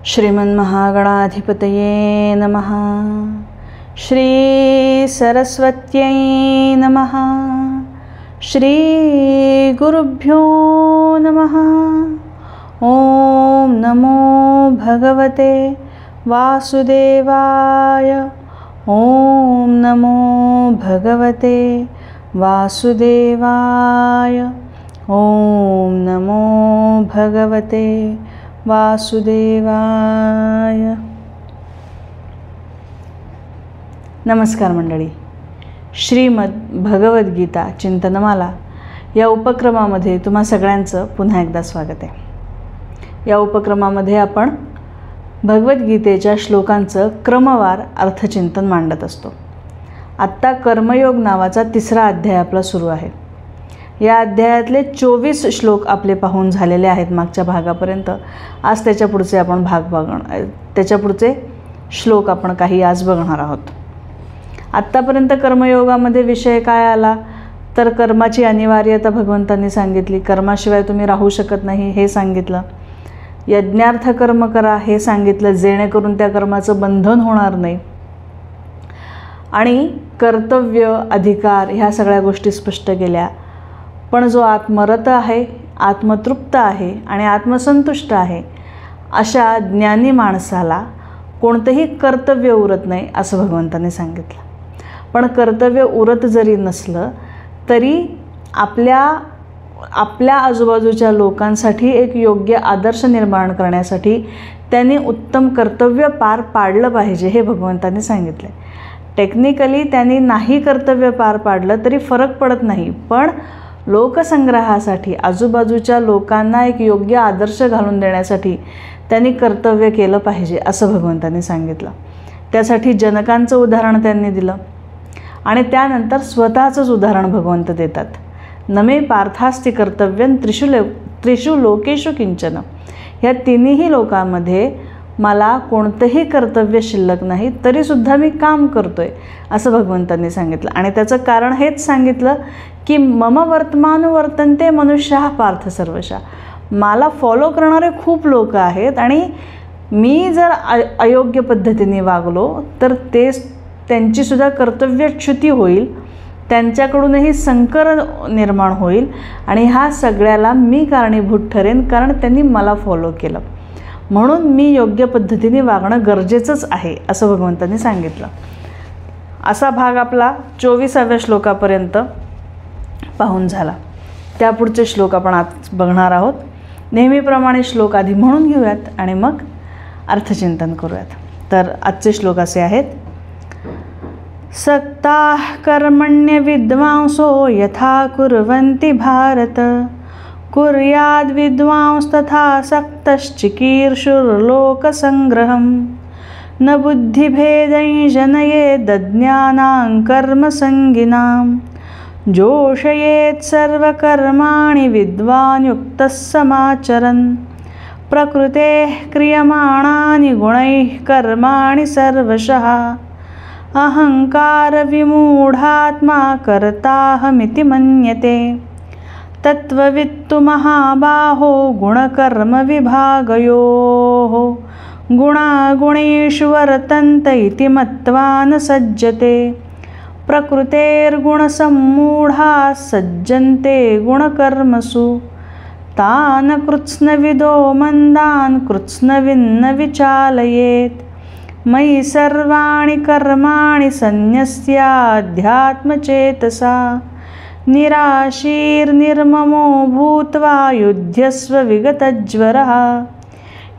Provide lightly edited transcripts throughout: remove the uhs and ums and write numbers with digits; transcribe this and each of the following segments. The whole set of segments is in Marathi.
श्रीमन्महागणाधिपतये नमः। श्री सरस्वत्यै नमः। श्री गुरुभ्यो नमः। ओम नमो भगवते वासुदेवाय। ओम नमो भगवते वासुदेवाय। ओम नमो भगवते वासुदेवाय। नमस्कार मंडळी, श्रीमद भगवद्गीता चिंतनमाला या उपक्रमामध्ये तुम्हा सगळ्यांचं पुन्हा एकदा स्वागत आहे। या उपक्रमामध्ये आपण भगवद्गीतेच्या श्लोकांचं क्रमवार अर्थचिंतन मांडत असतो। आत्ता कर्मयोग नावाचा तिसरा अध्याय आपला सुरू आहे। या अध्यायातले 24 श्लोक आपले पाहून झालेले आहेत मागच्या भागापर्यंत। आज त्याच्या पुढचे आपण त्याच्या पुढचे श्लोक आपण काही आज बघणार आहोत। आत्तापर्यंत कर्मयोगामध्ये विषय काय आला तर कर्माची अनिवार्यता भगवंतांनी सांगितली, कर्माशिवाय तुम्ही राहू शकत नाही हे सांगितलं। यज्ञार्थ कर्म करा हे सांगितलं, जेणेकरून त्या कर्माचं बंधन होणार नाही। आणि कर्तव्य, अधिकार ह्या सगळ्या गोष्टी स्पष्ट केल्या। पण जो आत्मरत आहे, आत्मतृप्त आहे आणि आत्मसंतुष्ट आहे अशा ज्ञानी माणसाला कोणतंही कर्तव्य उरत नाही असं भगवंतांनी सांगितलं। पण कर्तव्य उरत जरी नसलं तरी आपल्या आजूबाजूच्या लोकांसाठी एक योग्य आदर्श निर्माण करण्यासाठी त्यांनी उत्तम कर्तव्य पार पाडलं पाहिजे हे भगवंतांनी सांगितलं। टेक्निकली त्यांनी नाही कर्तव्य पार पाडलं तरी फरक पडत नाही, पण लोकसंग्रहासाठी आजूबाजूच्या लोकांना एक योग्य आदर्श घालून देण्यासाठी त्यांनी कर्तव्य केलं पाहिजे असं भगवंतांनी सांगितलं। त्यासाठी जनकांचं उदाहरण त्यांनी दिलं आणि त्यानंतर स्वतःचंच उदाहरण भगवंत देतात। नमे पार्थास्ति कर्तव्यं त्रिषु लोकेषु किंचन। ह्या तिन्ही लोकांमध्ये मला कोणतंही कर्तव्य शिल्लक नाही, तरीसुद्धा मी काम करतोय असं भगवंतांनी सांगितलं। आणि त्याचं कारण हेच सांगितलं की मम वर्तमानुवर्तन्ते मनुष्याः पार्थ सर्वशः। मला फॉलो करणारे खूप लोक आहेत आणि मी जर अयोग्य पद्धतीने वागलो तर त्यांचीसुद्धा कर्तव्यच्युती होईल, त्यांच्याकडूनही संकर निर्माण होईल आणि ह्या सगळ्याला मी कारणीभूत ठरेन, कारण त्यांनी मला फॉलो केलं। म्हणून मी योग्य पद्धतीने वागणं गरजेचंच आहे असं भगवंतांनी सांगितलं। असा भाग आपला 24व्या श्लोकापर्यंत पाहून झाला। त्यापुढचे श्लोक आपण आज बघणार आहोत। नेहमीप्रमाणे श्लोक आधी म्हणून घेऊयात आणि मग अर्थचिंतन करूयात। तर आजचे श्लोक असे आहेत। सक्ताः कर्मण्य विद्वांसो यथा कुर्वन्ति भारत, कुर्याद् विद्वांस्तथा सक्तश्चिकीर्षुर्लोकसंग्रहं, न बुद्धिभेदैः जनयेदज्ञानां कर्मसंगिनां, जोषयेत् सर्वकर्माणि विद्वान् युक्तः समाचरन्, प्रकृतेः क्रियमाणानि गुणैः कर्माणि सर्वशः, अहंकारविमूढात्मा कर्ताहमिति मन्यते, तत्त्ववित्तु महाबाहो गुणकर्मविभागयोः, गुणागुणेषु वर्तन्त इति मत्वा न सज्जते, प्रकृतेर्गुणसम्मूढाः सज्जन्ते गुणकर्मसु, तान् कृत्स्नविदो मन्दान् कृत्स्नविन्न विचालयेत्, मयि सर्वाणि कर्माणि सन्न्यस्याध्यात्मचेतसा, निराशीर्निर्ममो भूत्वा युध्यस्व विगतज्वरः,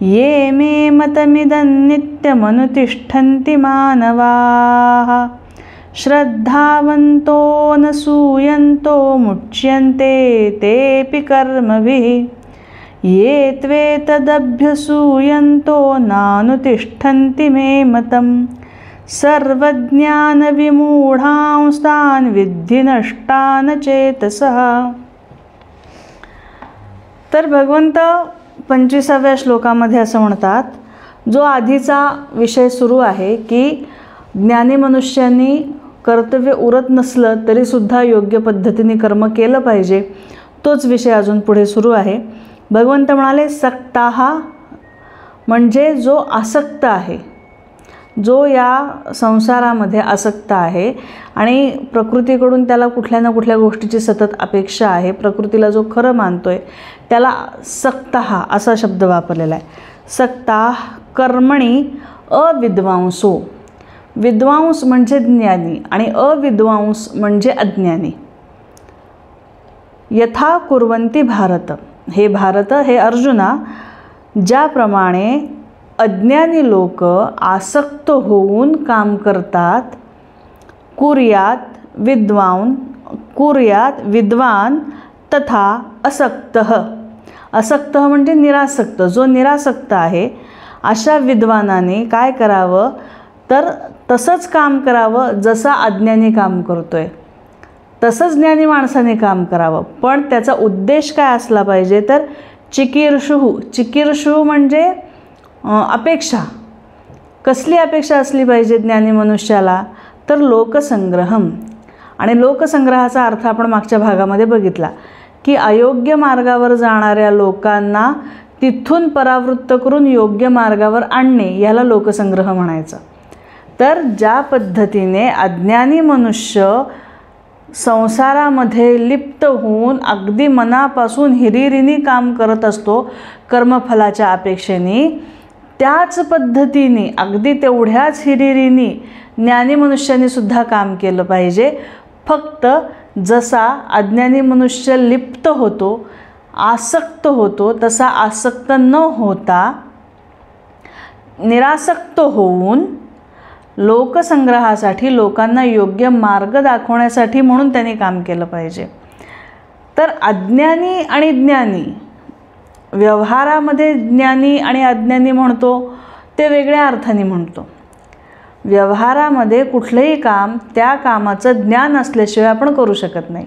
ये मे मतमिदं नित्यमनुतिष्ठन्ति मानवाः, श्रद्धावन्तो न सूयन्तो मुच्यन्ते तेऽपि कर्मभिः, ये त्वेतदभ्यसूयन्तो नानुतिष्ठन्ति मे मतम्, सर्वज्ञानविमूढांस्तान् विद्धि नष्टान् चेतसः। तर भगवंत 25व्या श्लोकामध्ये असं म्हणतात, जो आधीचा विषय सुरू आहे की ज्ञानी मनुष्यांनी कर्तव्य उरत नसलं तरीसुद्धा योग्य पद्धतीने कर्म केलं पाहिजे, तोच विषय अजून पुढे सुरू आहे। भगवंत म्हणाले सक्ताः म्हणजे जो आसक्त आहे, जो या संसारामध्ये आसक्त आहे आणि प्रकृतीकडून त्याला कुठल्या ना कुठल्या गोष्टीची सतत अपेक्षा आहे, प्रकृतीला जो खरं मानतोय त्याला सक्तः असा शब्द वापरलेला आहे. सक्तः कर्मणी अविद्वांसो. विद्वांस म्हणजे ज्ञानी आणि अविद्वांस म्हणजे अज्ञानी. यथा कुर्वन्ति भारत. हे भारत, हे अर्जुना, ज्याप्रमाणे अज्ञानी लोक आसक्त होऊन काम करतात, कुर्यात विद्वान तथा असक्तः. असक्तः म्हणजे निरासक्त. जो निरासक्त आहे अशा विद्वानाने काय करावं तर तसंच काम करावं जसं अज्ञानी काम करतोय, तसंच ज्ञानी माणसाने काम करावं. पण त्याचा उद्देश काय असला पाहिजे तर चिकीर्षुः म्हणजे अपेक्षा. कसली अपेक्षा असली पाहिजे ज्ञानी मनुष्याला तर लोकसंग्रहम. आणि लोकसंग्रहाचा अर्थ आपण मागच्या भागामध्ये बघितला की अयोग्य मार्गावर जाणाऱ्या लोकांना तिथून परावृत्त करून योग्य मार्गावर आणणे, याला लोकसंग्रह म्हणायचं. तर ज्या पद्धतीने अज्ञानी मनुष्य संसारामध्ये लिप्त होऊन अगदी मनापासून हिरिरीने काम करत असतो कर्मफलाच्या अपेक्षेने, त्याच पद्धतीने अगदी तेवढ्याच हिरिरीने ज्ञानी मनुष्याने सुद्धा काम केलं पाहिजे. फक्त जसा अज्ञानी मनुष्य लिप्त होतो, आसक्त होतो, तसा आसक्त न होता निरासक्त होऊन लोकसंग्रहासाठी, लोकांना योग्य मार्ग दाखवण्यासाठी म्हणून त्यांनी काम केलं पाहिजे. तर अज्ञानी आणि ज्ञानी, व्यवहारामध्ये ज्ञानी आणि अज्ञानी म्हणतो ते वेगळ्या अर्थाने म्हणतो. व्यवहारामध्ये कुठलंही काम त्या कामाचं ज्ञान असल्याशिवाय आपण करू शकत नाही.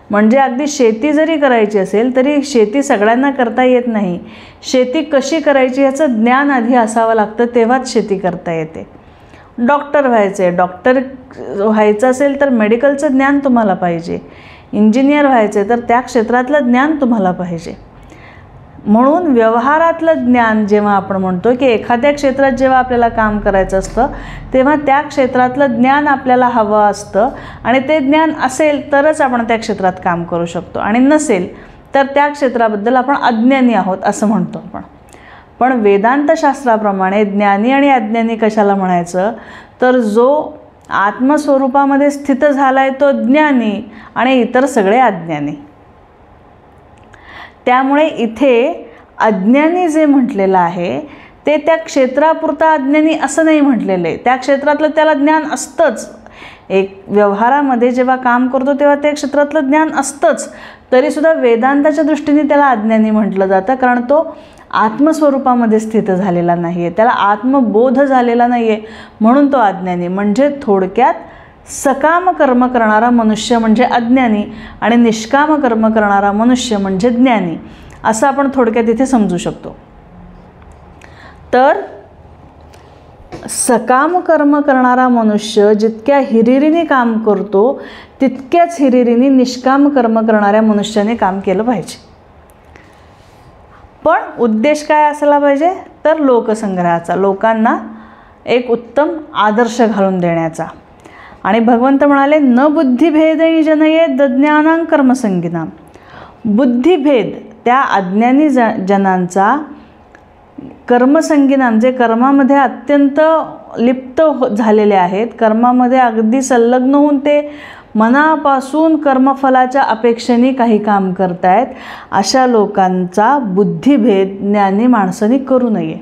म्हणजे अगदी शेती जरी करायची असेल तरी शेती सगळ्यांना करता येत नाही. शेती कशी करायची याचं ज्ञान आधी असावं लागतं, तेव्हाच शेती करता येते. डॉक्टर व्हायचं असेल तर मेडिकलचं ज्ञान तुम्हाला पाहिजे. इंजिनियर व्हायचं तर त्या क्षेत्रातलं ज्ञान तुम्हाला पाहिजे. म्हणून व्यवहारातलं ज्ञान जेव्हा आपण म्हणतो की एखाद्या क्षेत्रात जेव्हा आपल्याला काम करायचं असतं तेव्हा त्या क्षेत्रातलं ज्ञान आपल्याला हवं असतं आणि ते ज्ञान असेल तरच आपण त्या क्षेत्रात काम करू शकतो, आणि नसेल तर त्या क्षेत्राबद्दल आपण अज्ञानी आहोत असं म्हणतो आपण. पण वेदांतशास्त्राप्रमाणे ज्ञानी आणि अज्ञानी कशाला म्हणायचं तर जो आत्मस्वरूपामध्ये स्थित झाला आहे तो ज्ञानी आणि इतर सगळे अज्ञानी. त्यामुळे इथे अज्ञानी जे म्हटलेलं आहे ते त्या क्षेत्रापुरता अज्ञानी असं नाही म्हटलेलं आहे. त्या क्षेत्रातलं त्याला ज्ञान असतंच. एक व्यवहारामध्ये जेव्हा काम करतो तेव्हा त्या क्षेत्रातलं ज्ञान असतंच, तरीसुद्धा वेदांताच्या दृष्टीने त्याला अज्ञानी म्हटलं जातं, कारण तो आत्मस्वरूपामध्ये स्थित झालेला नाही आहे, त्याला आत्मबोध झालेला नाही आहे, म्हणून तो अज्ञानी. म्हणजे थोडक्यात सकाम कर्म करणारा मनुष्य म्हणजे अज्ञानी आणि निष्काम कर्म करणारा मनुष्य म्हणजे ज्ञानी, असं आपण थोडक्यात इथे समजू शकतो. तर सकाम कर्म करणारा मनुष्य जितक्या हिरिरीने काम करतो तितक्याच हिरिरीने निष्काम कर्म करणाऱ्या मनुष्याने काम केलं पाहिजे. पण उद्देश काय असला पाहिजे तर लोकसंग्रहाचा, लोकांना एक उत्तम आदर्श घालून देण्याचा. आणि भगवंत म्हणाले न बुद्धिभेदई जनयेत ज्ञानां कर्मसंगिनां. बुद्धिभेद त्या अज्ञानी जनांचा कर्मसंगिनां, जे कर्मामध्ये अत्यंत लिप्त झालेले आहेत, कर्मामध्ये अगदी संलग्न होऊन ते मनापासून कर्मफलाच्या अपेक्षेने काही काम करतायत, अशा लोकांचा बुद्धिभेद ज्ञानी माणसाने करू नये.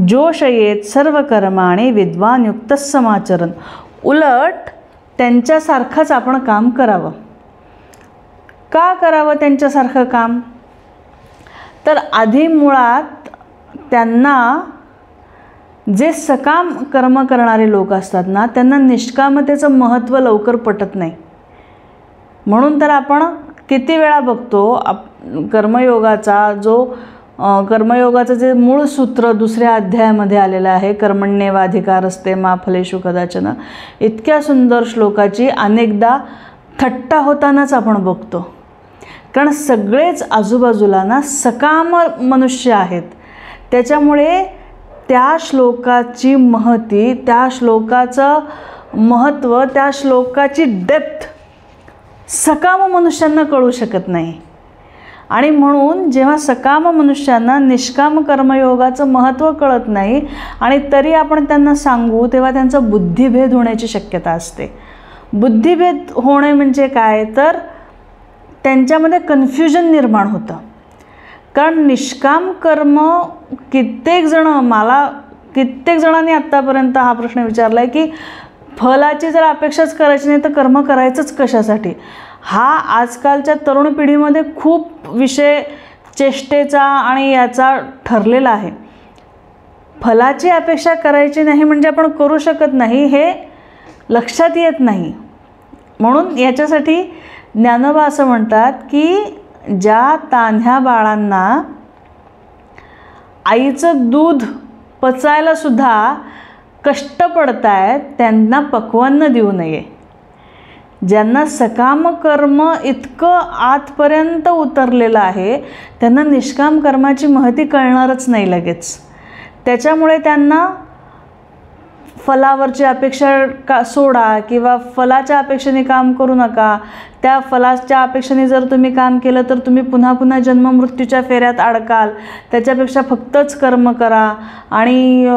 जोषयेत सर्व कर्माणे विद्वान युक्त समाचरण. उलट त्यांच्यासारखंच आपण काम करावं. का करावं त्यांच्यासारखं काम तर आधी मुळात त्यांना जे सकाम कर्म करणारे लोक असतात ना त्यांना निष्कामतेचं महत्त्व लवकर पटत नाही. म्हणून तर आपण किती वेळा बघतो कर्मयोगाचं जे मूळ सूत्र दुसऱ्या अध्यायामध्ये आलेलं आहे, कर्मण्येवाधिकारस्ते मा फलेषु कदाचन, इतक्या सुंदर श्लोकाची अनेकदा थट्टा होतानाच आपण बघतो. कारण सगळेच आजूबाजूला ना सकाम मनुष्य आहेत, त्याच्यामुळे त्या श्लोकाची महती, त्या श्लोकाचं महत्त्व, त्या श्लोकाची डेप्थ सकाम मनुष्यांना कळू शकत नाही. आणि म्हणून जेव्हा सकाम मनुष्यांना निष्काम कर्मयोगाचं महत्त्व कळत नाही आणि तरी आपण त्यांना सांगू, तेव्हा त्यांचा बुद्धिभेद होण्याची शक्यता असते. बुद्धिभेद होणे म्हणजे काय, तर त्यांच्यामध्ये कन्फ्युजन निर्माण होतं. कारण निष्काम कर्म कित्येक जणांनी आत्तापर्यंत हा प्रश्न विचारला आहे की फलाची जर अपेक्षाच करायची नाही तर कर्म करायचंच कशासाठी. हा आजकालच्या तरुण पिढीमध्ये खूप विषय चेष्टेचा आणि याचा ठरलेला आहे. फलाची अपेक्षा करायची नाही म्हणजे आपण करू शकत नाही हे लक्षात येत नाही. म्हणून याच्यासाठी ज्ञानोबा असं म्हणतात की ज्या तान्ह्या बाळांना आईचं दूध पचायला सुद्धा कष्ट पडत आहेत त्यांना पक्वान्न देऊ नये. ज्यांना सकाम कर्म इतकं आतपर्यंत उतरलेलं आहे त्यांना निष्काम कर्माची महती कळणारच नाही लगेच. त्याच्यामुळे त्यांना फलावरची अपेक्षा सोडा किंवा फलाच्या अपेक्षेने काम करू नका. त्या फलाच्या अपेक्षेने जर तुम्ही काम केलं तर तुम्ही पुन्हा पुन्हा जन्ममृत्यूच्या फेऱ्यात अडकाल. त्याच्यापेक्षा फक्तच कर्म करा आणि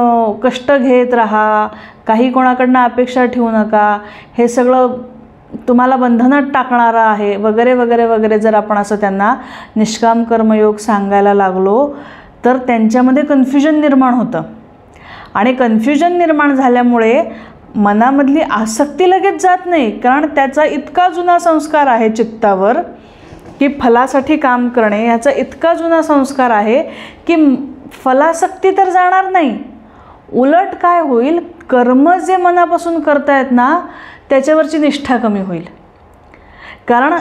कष्ट घेत राहा, काही कोणाकडनं अपेक्षा ठेवू नका, हे सगळं तुम्हाला बंधनात टाकणारं आहे वगैरे वगैरे वगैरे. जर आपण असं त्यांना निष्काम कर्मयोग सांगायला लागलो तर त्यांच्यामध्ये कन्फ्युजन निर्माण होतं. आणि कन्फ्युजन निर्माण झाल्यामुळे मनामधली आसक्ती लगेच जात नाही. कारण त्याचा इतका जुना संस्कार आहे चित्तावर की फलासाठी काम करणे याचा इतका जुना संस्कार आहे की फलासक्ती तर जाणार नाही. उलट काय होईल, कर्म जे मनापासून करतायत ना त्याच्यावरची निष्ठा कमी होईल. कारण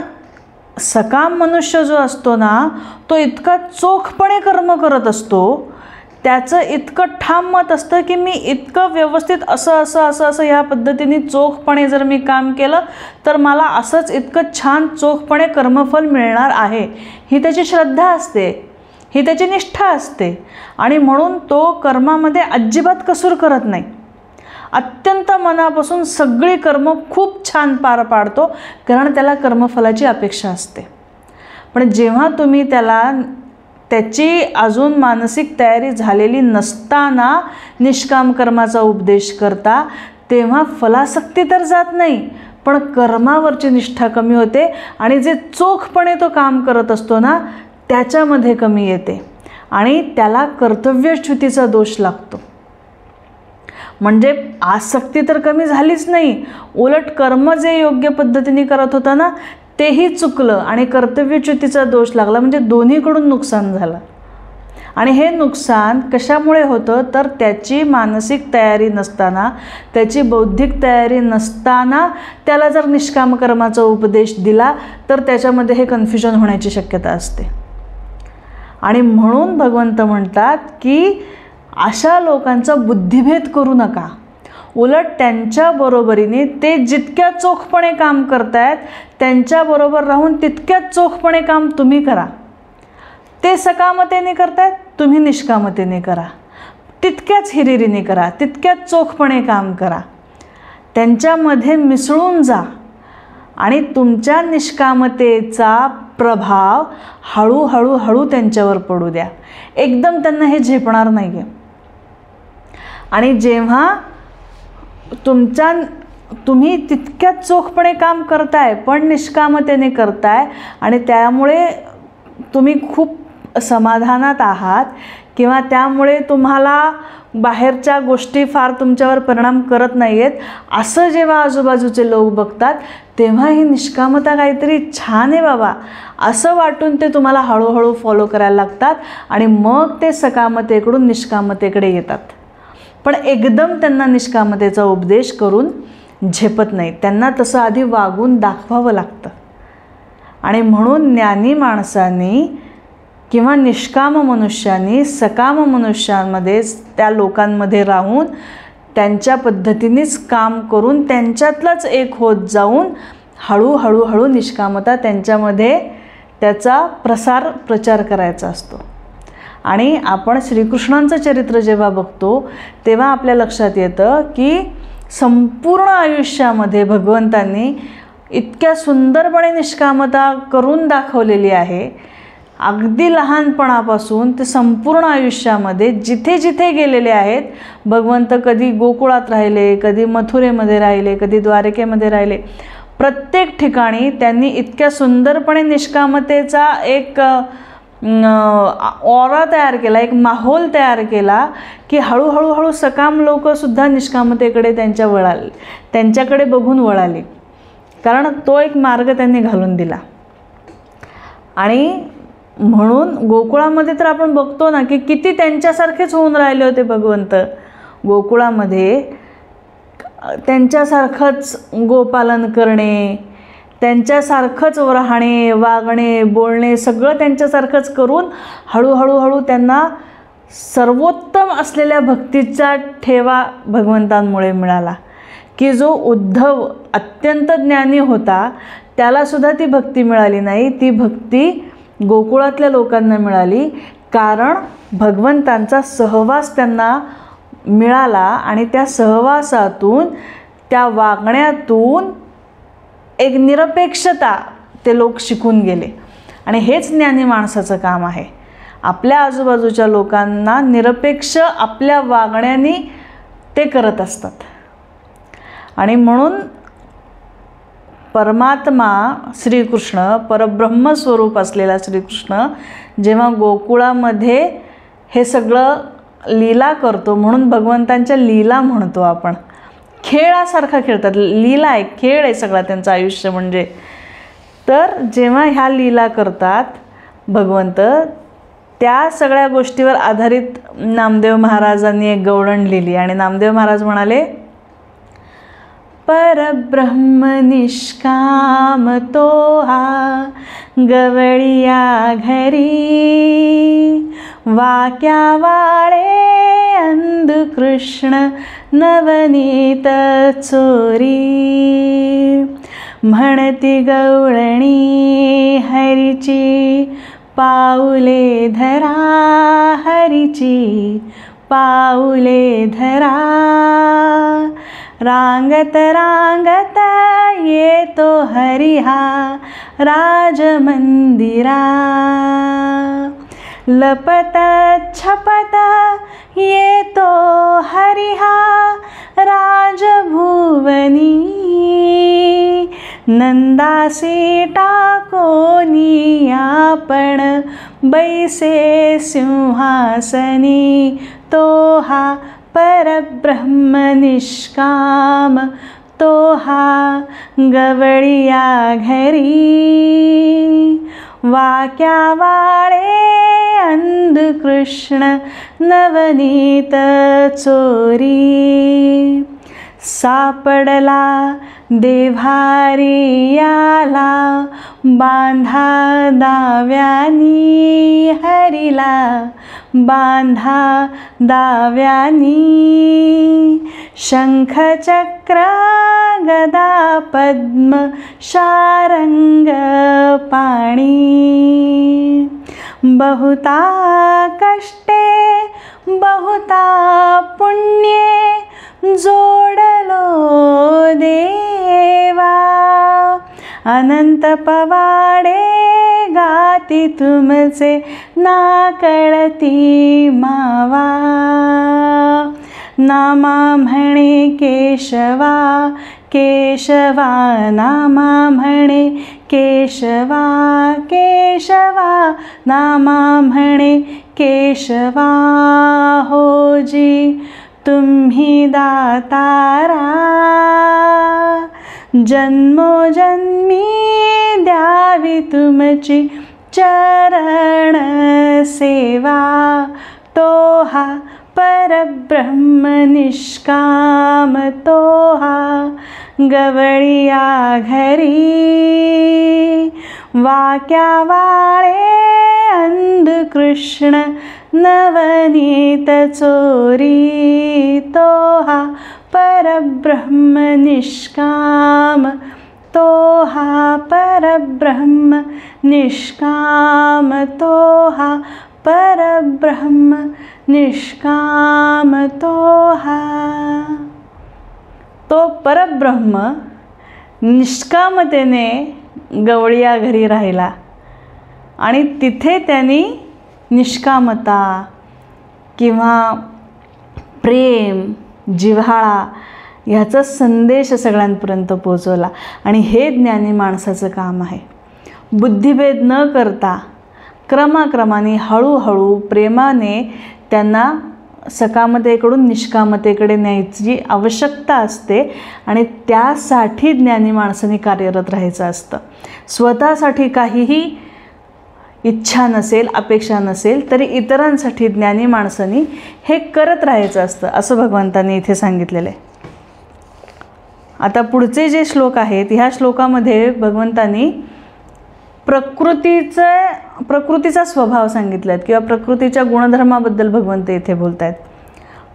सकाम मनुष्य जो असतो ना तो इतका चोखपणे कर्म करत असतो, त्याचं इतकं ठाम मत असतं की मी इतकं व्यवस्थित असं ह्या पद्धतीने चोखपणे जर मी काम केलं तर मला असंच इतकं छान चोखपणे कर्मफल मिळणार आहे, ही त्याची श्रद्धा असते, ही त्याची निष्ठा असते. आणि म्हणून तो कर्मामध्ये अजिबात कसूर करत नाही. अत्यंत मनापासून सगळी कर्म खूप छान पार पाडतो कारण त्याला कर्मफलाची अपेक्षा असते. पण जेव्हा तुम्ही त्याची अजून मानसिक तयारी झालेली नसताना निष्काम कर्माचा उपदेश करता तेव्हा फलासक्ती तर जात नाही पण कर्मावरची निष्ठा कमी होते आणि जे चोखपणे तो काम करत असतो ना त्याच्यामध्ये कमी येते आणि त्याला कर्तव्यच्युतीचा दोष लागतो. म्हणजे आसक्ती तर कमी झालीच नाही, उलट कर्म जे योग्य पद्धतीने करत होता ना तेही चुकलं आणि कर्तव्यच्युतीचा दोष लागला. म्हणजे दोन्हीकडून नुकसान झालं. आणि हे नुकसान कशामुळे होतं तर त्याची मानसिक तयारी नसताना, त्याची बौद्धिक तयारी नसताना त्याला जर निष्काम कर्माचा उपदेश दिला तर त्याच्यामध्ये हे कन्फ्युजन होण्याची शक्यता असते. आणि म्हणून भगवंत म्हणतात की अशा लोकांचा बुद्धिभेद करू नका. उलट त्यांच्या बरोबरीने ते जितक्या चोखपणे काम करतायत त्यांच्याबरोबर राहून तितक्याच चोखपणे काम तुम्ही करा. ते सकामतेने करतायत, तुम्ही निष्कामतेने करा. तितक्याच हिरिरीने करा, तितक्याच चोखपणे काम करा. त्यांच्यामध्ये मिसळून जा आणि तुमच्या निष्कामतेचा प्रभाव हळूहळू त्यांच्यावर पडू द्या. एकदम त्यांना हे झेपणार नाही आहे. आणि जेव्हा तुम्ही तितक्याच चोखपणे काम करताय पण निष्कामतेने करताय आणि त्यामुळे तुम्ही खूप समाधानात आहात किंवा त्यामुळे तुम्हाला बाहेरच्या गोष्टी फार तुमच्यावर परिणाम करत नाही आहेत असं जेव्हा आजूबाजूचे लोक बघतात तेव्हा ही निष्कामता काहीतरी छान आहे बाबा असं वाटून ते तुम्हाला हळूहळू फॉलो करायला लागतात आणि मग ते सकामतेकडून निष्कामतेकडे येतात. पण एकदम त्यांना निष्कामतेचा उपदेश करून झेपत नाही. त्यांना तसं आधी वागून दाखवावं लागतं. आणि म्हणून ज्ञानी माणसांनी किंवा निष्काम मनुष्यांनी सकाम मनुष्यांमध्ये त्या लोकांमध्ये राहून त्यांच्या पद्धतीनेच काम करून त्यांच्यातलाच एक होत जाऊन हळूहळू निष्कामता त्यांच्यामध्ये त्याचा प्रचार करायचा असतो. आणि आपण श्रीकृष्णांचं चरित्र जेव्हा बघतो तेव्हा आपल्या लक्षात येतं की संपूर्ण आयुष्यामध्ये भगवंतांनी इतक्या सुंदरपणे निष्कामता करून दाखवलेली आहे. अगदी लहानपणापासून ते संपूर्ण आयुष्यामध्ये जिथे जिथे गेलेले आहेत भगवंत, कधी गोकुळात राहिले, कधी मथुरेमध्ये राहिले, कधी द्वारकेमध्ये राहिले, प्रत्येक ठिकाणी त्यांनी इतक्या सुंदरपणे निष्कामतेचा एक ऑरा तयार केला, एक माहोल तयार केला की हळूहळू सकाम लोकंसुद्धा निष्कामतेकडे त्यांच्याकडे बघून वळाले, कारण तो एक मार्ग त्यांनी घालून दिला. आणि म्हणून गोकुळामध्ये तर आपण बघतो ना की किती त्यांच्यासारखेच होऊन राहिले होते भगवंत. गोकुळामध्ये त्यांच्यासारखंच गोपालन करणे, त्यांच्यासारखंच राहणे, वागणे, बोलणे सगळं त्यांच्यासारखंच करून हळूहळू त्यांना सर्वोत्तम असलेल्या भक्तीचा ठेवा भगवंतांमुळे मिळाला की जो उद्धव अत्यंत ज्ञानी होता त्यालासुद्धा ती भक्ती मिळाली नाही, ती भक्ती गोकुळातल्या लोकांना मिळाली, कारण भगवंतांचा सहवास त्यांना मिळाला आणि त्या सहवासातून, त्या वागण्यातून एक निरपेक्षता ते लोक शिकून गेले. आणि हेच ज्ञानी माणसाचं काम आहे, आपल्या आजूबाजूच्या लोकांना निरपेक्ष आपल्या वागण्याने ते करत असतात. आणि म्हणून परमात्मा श्रीकृष्ण, परब्रह्मस्वरूप असलेला श्रीकृष्ण जेव्हा गोकुळामध्ये हे सगळं लीला करतो, म्हणून भगवंतांच्या लीला म्हणतो आपण, खेळासारखा खेळतात. लीला आहे, खेळ आहे सगळा त्यांचं आयुष्य म्हणजे. तर जेव्हा ह्या लीला करतात भगवंत, त्या सगळ्या गोष्टीवर आधारित नामदेव महाराजांनी एक गवळण लिहिली. आणि नामदेव महाराज म्हणाले, परब्रह्म निष्काम तो हा गवळिया घरी, वाक्या वाळे अंधकृष्ण नवनीत चोरी, म्हणती गवळणी हरीची पाऊले धरा, हरीची पाऊले धरा, रांगत रांगत येतो हरिहा राजमंदिरा, लपत छपत येतो हरिहा राजभुवनी, नंदासी टाकोनी आपण बैसे सिंहासनी, तो हा परब्रह्म निष्काम तो हा गवळिया घरी, वाक्या वाळे अंधकृष्ण नवनीत चोरी, सापडला देव्हारी याला बांधा दाव्यानी, हरीला बांधा दाव्यानी, शंख चक्र गदा पद्म शारंग पाणी, बहुता कष्टे बहुता पुण्ये जोडलो देवा, अनंत पवाडे गाती तुमचे ना कळती मावा, नामा म्हणे केशवा केशवा, नामा म्हणे केशवा केशवा, नामा म्हणे केशवा, होजी तुम्ही दातारा, जन्मोजन्मी द्यावी तुमची चरण सेवा, तो हा परब्रह्म निष्काम तो हा गवळिया घरी, वाक्या वाळे अंधकृष्ण नवनीत चोरी, तो हा परब्रह्म निष्काम तो हा परब्रह्म निष्काम तो हा परब्रह्म निष्काम तो हा. तो परब्रह्म निष्कामतेने गवळीया घरी राहिला आणि तिथे त्यांनी निष्कामता किंवा प्रेम, जिव्हाळा ह्याचा संदेश सगळ्यांपर्यंत पोहोचवला. आणि हे ज्ञानी माणसाचं काम आहे. बुद्धिभेद न करता क्रमाक्रमाने हळूहळू प्रेमाने त्यांना सकामतेकडून निष्कामतेकडे न्यायची आवश्यकता असते. आणि त्यासाठी ज्ञानी माणसाने कार्यरत राहायचं असतं. स्वतःसाठी काहीही इच्छा नसेल, अपेक्षा नसेल तरी इतरांसाठी ज्ञानी माणसांनी हे करत राहायचं असतं, असं भगवंतांनी इथे सांगितलेलं आहे. आता पुढचे जे श्लोक आहेत, ह्या श्लोकामध्ये भगवंतांनी प्रकृतीचा स्वभाव सांगितला आहे किंवा प्रकृतीच्या गुणधर्माबद्दल भगवंत इथे बोलत आहेत.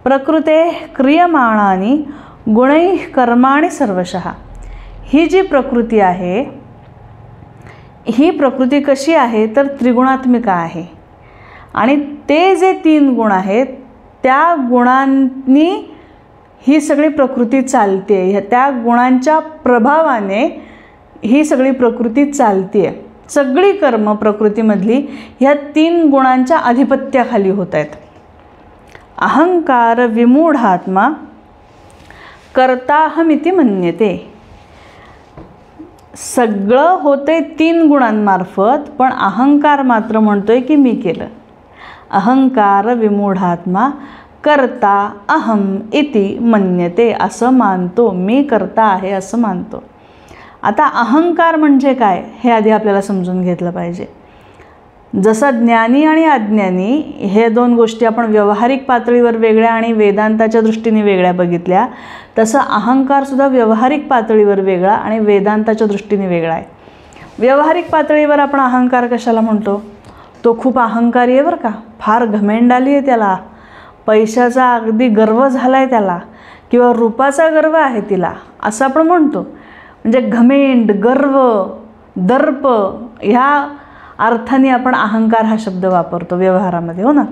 प्रकृते क्रियमाणानी गुणैः कर्माणि सर्वशः. ही जी प्रकृती आहे, ही प्रकृती कशी आहे तर त्रिगुणात्मिका आहे. आणि ते जे 3 गुण आहेत त्या गुणांनी ही सगळी प्रकृती चालते. त्या गुणांच्या प्रभावाने ही सगळी प्रकृती चालते. सगळी कर्म प्रकृतीमधली ह्या 3 गुणांच्या आधिपत्याखाली होत आहेत. अहंकार विमूढात्मा कर्ताहमिति मन्यते. सगळं होते 3 गुणांमार्फत, पण अहंकार मात्र म्हणतोय की मी केलं. अहंकार विमूढात्मा कर्ता अहम इति मन्यते. असं मानतो, मी कर्ता आहे असं मानतो. आता अहंकार म्हणजे काय हे आधी आपल्याला समजून घेतलं पाहिजे. जसा ज्ञानी आणि अज्ञानी हे 2 गोष्टी आपण व्यावहारिक पातळीवर वेगळ्या आणि वेदांताच्या दृष्टीने वेगळ्या बघितल्या, तसं अहंकारसुद्धा व्यावहारिक पातळीवर वेगळा आणि वेदांताच्या दृष्टीने वेगळा आहे. व्यावहारिक पातळीवर आपण अहंकार कशाला म्हणतो? तो खूप अहंकारी आहे बरं का, फार घमेंड आली आहे त्याला, पैशाचा अगदी गर्व झाला आहे त्याला, किंवा रूपाचा गर्व आहे तिला, असं आपण म्हणतो. म्हणजे घमेंड, गर्व, दर्प ह्या अर्थाने आपण अहंकार हा शब्द वापरतो व्यवहारामध्ये, हो ना.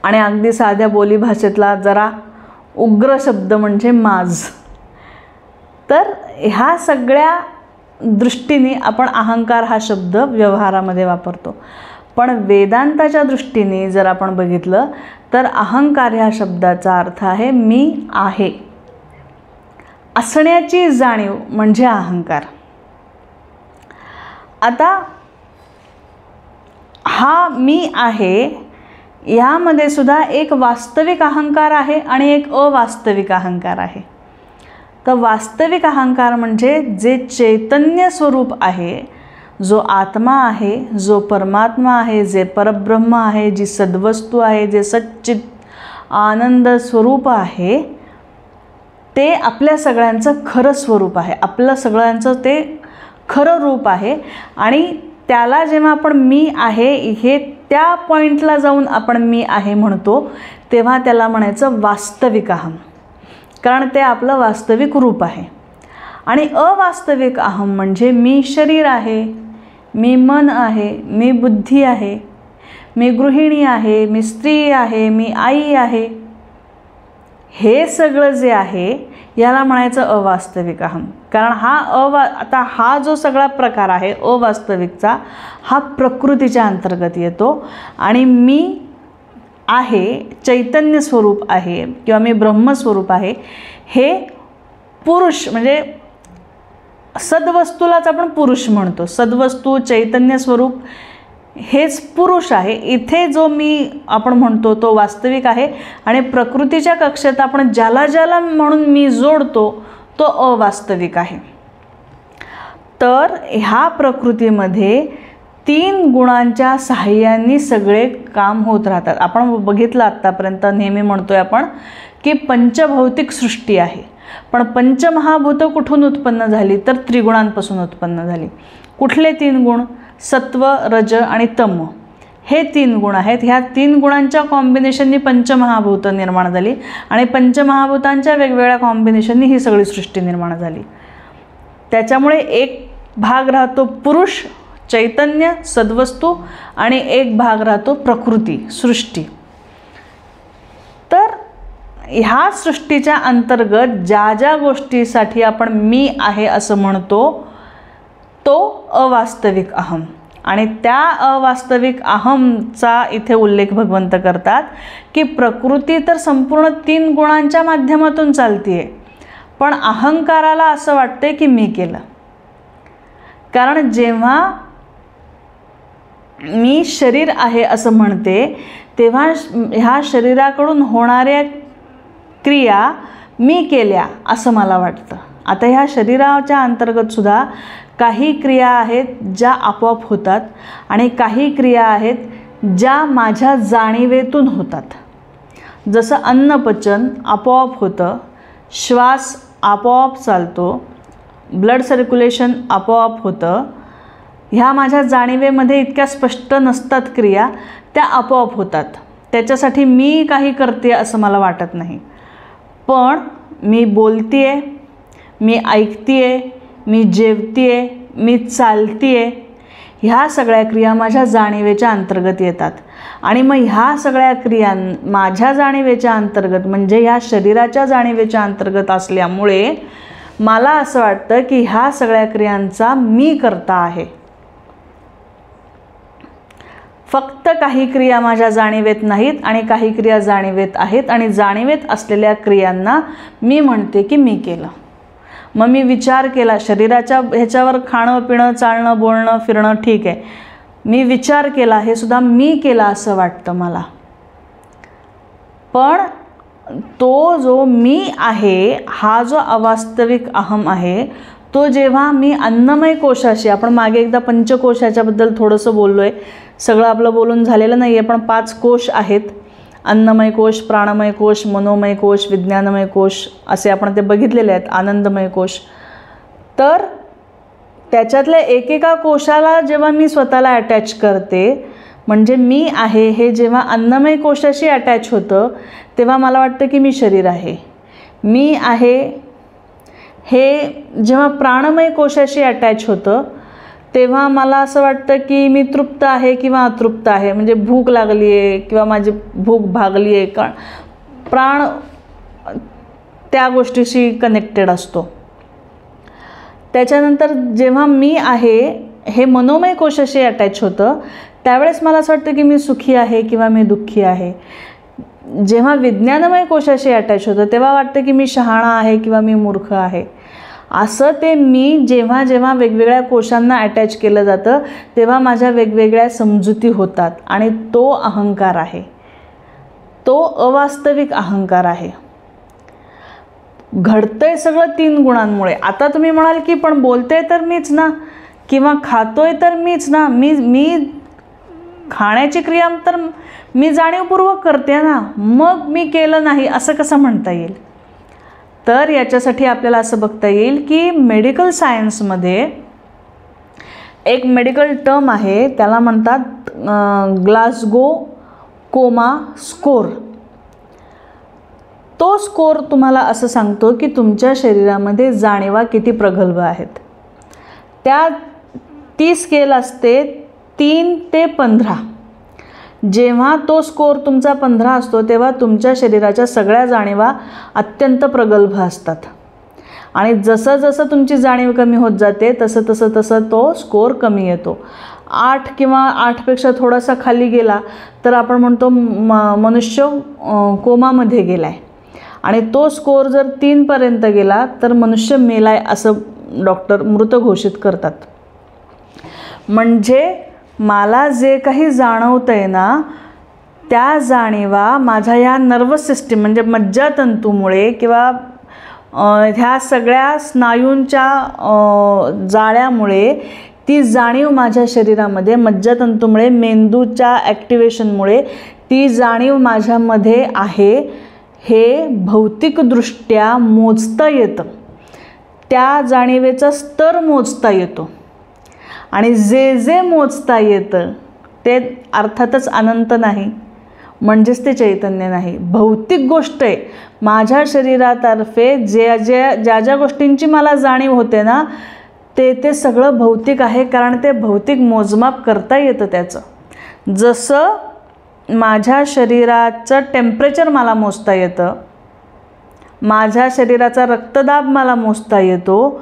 आणि अगदी साध्या बोलीभाषेतला जरा उग्र शब्द म्हणजे माज. तर ह्या सगळ्या दृष्टीने आपण अहंकार हा शब्द व्यवहारामध्ये वापरतो. पण वेदांताच्या दृष्टीने जर आपण बघितलं तर अहंकार ह्या शब्दाचा अर्थ आहे मी आहे. असण्याची जाणीव म्हणजे अहंकार. आता हा मी आहे यामध्ये सुद्धा एक वास्तविक अहंकार आहे आणि एक अवास्तविक अहंकार आहे. तर वास्तविक अहंकार म्हणजे जे चैतन्य स्वरूप आहे, जो आत्मा आहे, जो परमात्मा आहे, जे परब्रह्म आहे, जी सद्वस्तू आहे, जे सच्चित आनंद स्वरूप आहे, ते आपल्या सगळ्यांचं खरं स्वरूप आहे, आपलं सगळ्यांचं ते खरं रूप आहे. आणि त्याला जेव्हा आपण मी आहे हे त्या पॉईंटला जाऊन आपण मी आहे म्हणतो, तेव्हा त्याला म्हणायचं वास्तविक अहम, कारण ते आपलं वास्तविक रूप आहे. आणि अवास्तविक अहम म्हणजे मी शरीर आहे, मी मन आहे, मी बुद्धी आहे, मी गृहिणी आहे, मी स्त्री आहे, मी आई आहे, हे सगळं जे आहे याला म्हणायचं अवास्तविक अहम. कारण आता हा जो सगळा प्रकार आहे अवास्तविकचा, हा प्रकृतीच्या अंतर्गत येतो. आणि मी आहे, चैतन्य स्वरूप आहे किंवा मी ब्रह्मस्वरूप आहे, हे पुरुष म्हणजे सद्वस्तूलाच आपण पुरुष म्हणतो. सद्वस्तू, चैतन्य स्वरूप हेच पुरुष आहे. इथे जो मी आपण म्हणतो तो वास्तविक आहे. आणि प्रकृतीच्या कक्षेत आपण ज्याला ज्याला म्हणून मी जोडतो तो अवास्तविक आहे. तर ह्या प्रकृतीमध्ये 3 गुणांच्या साहाय्याने सगळे काम होत राहतात. आपण बघितलं आत्तापर्यंत, नेहमी म्हणतोय आपण की पंचभौतिक सृष्टी आहे, पण पंचमहाभूतं कुठून उत्पन्न झाली तर त्रिगुणांपासून उत्पन्न झाली. कुठले 3 गुण? सत्व, रज आणि तम हे 3 गुण आहेत. ह्या 3 गुणांच्या कॉम्बिनेशननी पंचमहाभूतं निर्माण झाली आणि पंचमहाभूतांच्या वेगवेगळ्या कॉम्बिनेशननी ही सगळी सृष्टी निर्माण झाली. त्याच्यामुळे एक भाग राहतो पुरुष, चैतन्य, सद्वस्तू आणि एक भाग राहतो प्रकृती, सृष्टी. तर ह्या सृष्टीच्या अंतर्गत ज्या ज्या गोष्टीसाठी आपण मी आहे असं म्हणतो तो अवास्तविक अहम. आणि त्या अवास्तविक अहमचा इथे उल्लेख भगवंत करतात की प्रकृती तर संपूर्ण 3 गुणांच्या माध्यमातून चालतीये, पण अहंकाराला असं वाटते की मी केलं. कारण जेव्हा मी शरीर आहे असं म्हणते तेव्हा ह्या शरीराकडून होणाऱ्या क्रिया मी केल्या असं मला वाटतं. आता ह्या शरीराच्या अंतर्गत सुद्धा काही क्रिया आहेत ज्या आपोआप होतात आणि काही क्रिया आहेत ज्या माझ्या जाणीवेतून होतात. जसं अन्नपचन आपोआप होतं, श्वास आपोआप चालतो, ब्लड सर्क्युलेशन आपोआप होतं. ह्या माझ्या जाणीवेमध्ये इतक्या स्पष्ट नसतात क्रिया, त्या आपोआप होतात. त्याच्यासाठी मी काही करते असं मला वाटत नाही. पण मी बोलतीये, मी ऐकतीये, मी जेवतीये, मी चालतीये, ह्या सगळ्या क्रिया माझ्या जाणीवेच्या अंतर्गत येतात. आणि मग ह्या सगळ्या क्रिया माझ्या जाणीवेच्या अंतर्गत म्हणजे ह्या शरीराच्या जाणीवेच्या अंतर्गत असल्यामुळे मला असं वाटतं की ह्या सगळ्या क्रियांचा मी करता आहे. फक्त काही क्रिया माझ्या जाणीवेत नाहीत आणि काही क्रिया जाणीवेत आहेत आणि जाणीवेत असलेल्या क्रियांना मी म्हणते की मी केलं. मग मी विचार केला, शरीराच्या ह्याच्यावर खाणं पिणं चालणं बोलणं फिरणं ठीक आहे, मी विचार केला, हे सुद्धा मी केला असं वाटतं मला. पण तो जो मी आहे हा जो अवास्तविक अहम आहे तो जेव्हा मी अन्नमय कोशाशी, आपण मागे एकदा पंचकोशाच्याबद्दल थोडंसं बोललो आहे, सगळं आपलं बोलून झालेलं नाही आहे, पण 5 कोश आहेत, अन्नमय कोश, प्राणमय कोश, मनोमय कोश, विज्ञानमय कोश असे आपण ते बघितलेले आहेत, आनंदमय कोश. तर त्याच्यातल्या एकेका कोशाला जेव्हा मी स्वतःला अटॅच करते म्हणजे मी आहे हे जेव्हा अन्नमय कोशाशी अटॅच होतं तेव्हा मला वाटतं की मी शरीर आहे. मी आहे हे जेव्हा प्राणमय कोशाशी अटॅच होतं तेव्हा मला असं वाटतं की मी तृप्त आहे किंवा अतृप्त आहे, म्हणजे भूक लागली आहे किंवा माझी भूक भागली आहे, कारण प्राण त्या गोष्टीशी कनेक्टेड असतो. त्याच्यानंतर जेव्हा मी आहे हे मनोमय कोशाशी अटॅच होतं त्यावेळेस मला असं वाटतं की मी सुखी आहे किंवा मी दुःखी आहे. जेव्हा विज्ञानमय कोशाशी अटॅच होतं तेव्हा वाटतं की मी शहाणा आहे किंवा मी मूर्ख आहे. असं ते मी जेव्हा जेव्हा वेगवेगळ्या कोशांना अटॅच केलं जातं तेव्हा माझ्या वेगवेगळ्या समजुती होतात आणि तो अहंकार आहे, तो अवास्तविक अहंकार आहे. घडतंय सगळं 3 गुणांमुळे. आता तुम्ही म्हणाल की पण बोलते तर मीच ना किंवा खातोय तर मीच ना, मी खाण्याची क्रिया तर मी जाणीवपूर्वक करते ना, मग मी केलं नाही असं कसं म्हणता येईल. तर याच्यासाठी आपल्याला असं बघता येईल की मेडिकल सायन्समध्ये एक मेडिकल टर्म आहे, त्याला म्हणतात ग्लासगो कोमा स्कोर. तो स्कोर तुम्हाला असं सांगतो की तुमच्या शरीरामध्ये जाणीवा किती प्रगल्भ आहेत. ती स्केल असते 3 ते 15. जेव्हा तो स्कोर तुमचा 15 असतो तेव्हा तुमच्या शरीराच्या सगळ्या जाणीवा अत्यंत प्रगल्भ असतात आणि जसं जसं तुमची जाणीव कमी होत जाते तसं तो स्कोर कमी येतो. 8 किंवा 8पेक्षा थोडासा खाली गेला तर आपण म्हणतो मनुष्य कोमामध्ये गेला आहे आणि तो स्कोर जर 3पर्यंत गेला तर मनुष्य मेलाय असं डॉक्टर मृत घोषित करतात. म्हणजे मला जे काही जाणवतंय ना त्या जाणीवा माझ्या ह्या नर्वस सिस्टीम म्हणजे मज्जातंतूमुळे किंवा ह्या सगळ्या स्नायूंच्या जाळ्यामुळे ती जाणीव माझ्या शरीरामध्ये मज्जातंतूमुळे मेंदूच्या ॲक्टिवेशनमुळे ती जाणीव माझ्यामध्ये आहे हे भौतिकदृष्ट्या मोजता येतं. त्या जाणीवेचा स्तर मोजता येतो आणि जे जे मोजता येतं ते अर्थातच अनंत नाही, म्हणजेच ते चैतन्य नाही, भौतिक गोष्ट आहे. माझ्या शरीरातर्फे ज्या ज्या गोष्टींची मला जाणीव होते ना ते सगळं भौतिक आहे, कारण ते भौतिक मोजमाप करता येतं त्याचं. जसं माझ्या शरीराचं टेम्परेचर मला मोजता येतं, माझ्या शरीराचा रक्तदाब मला मोजता येतो,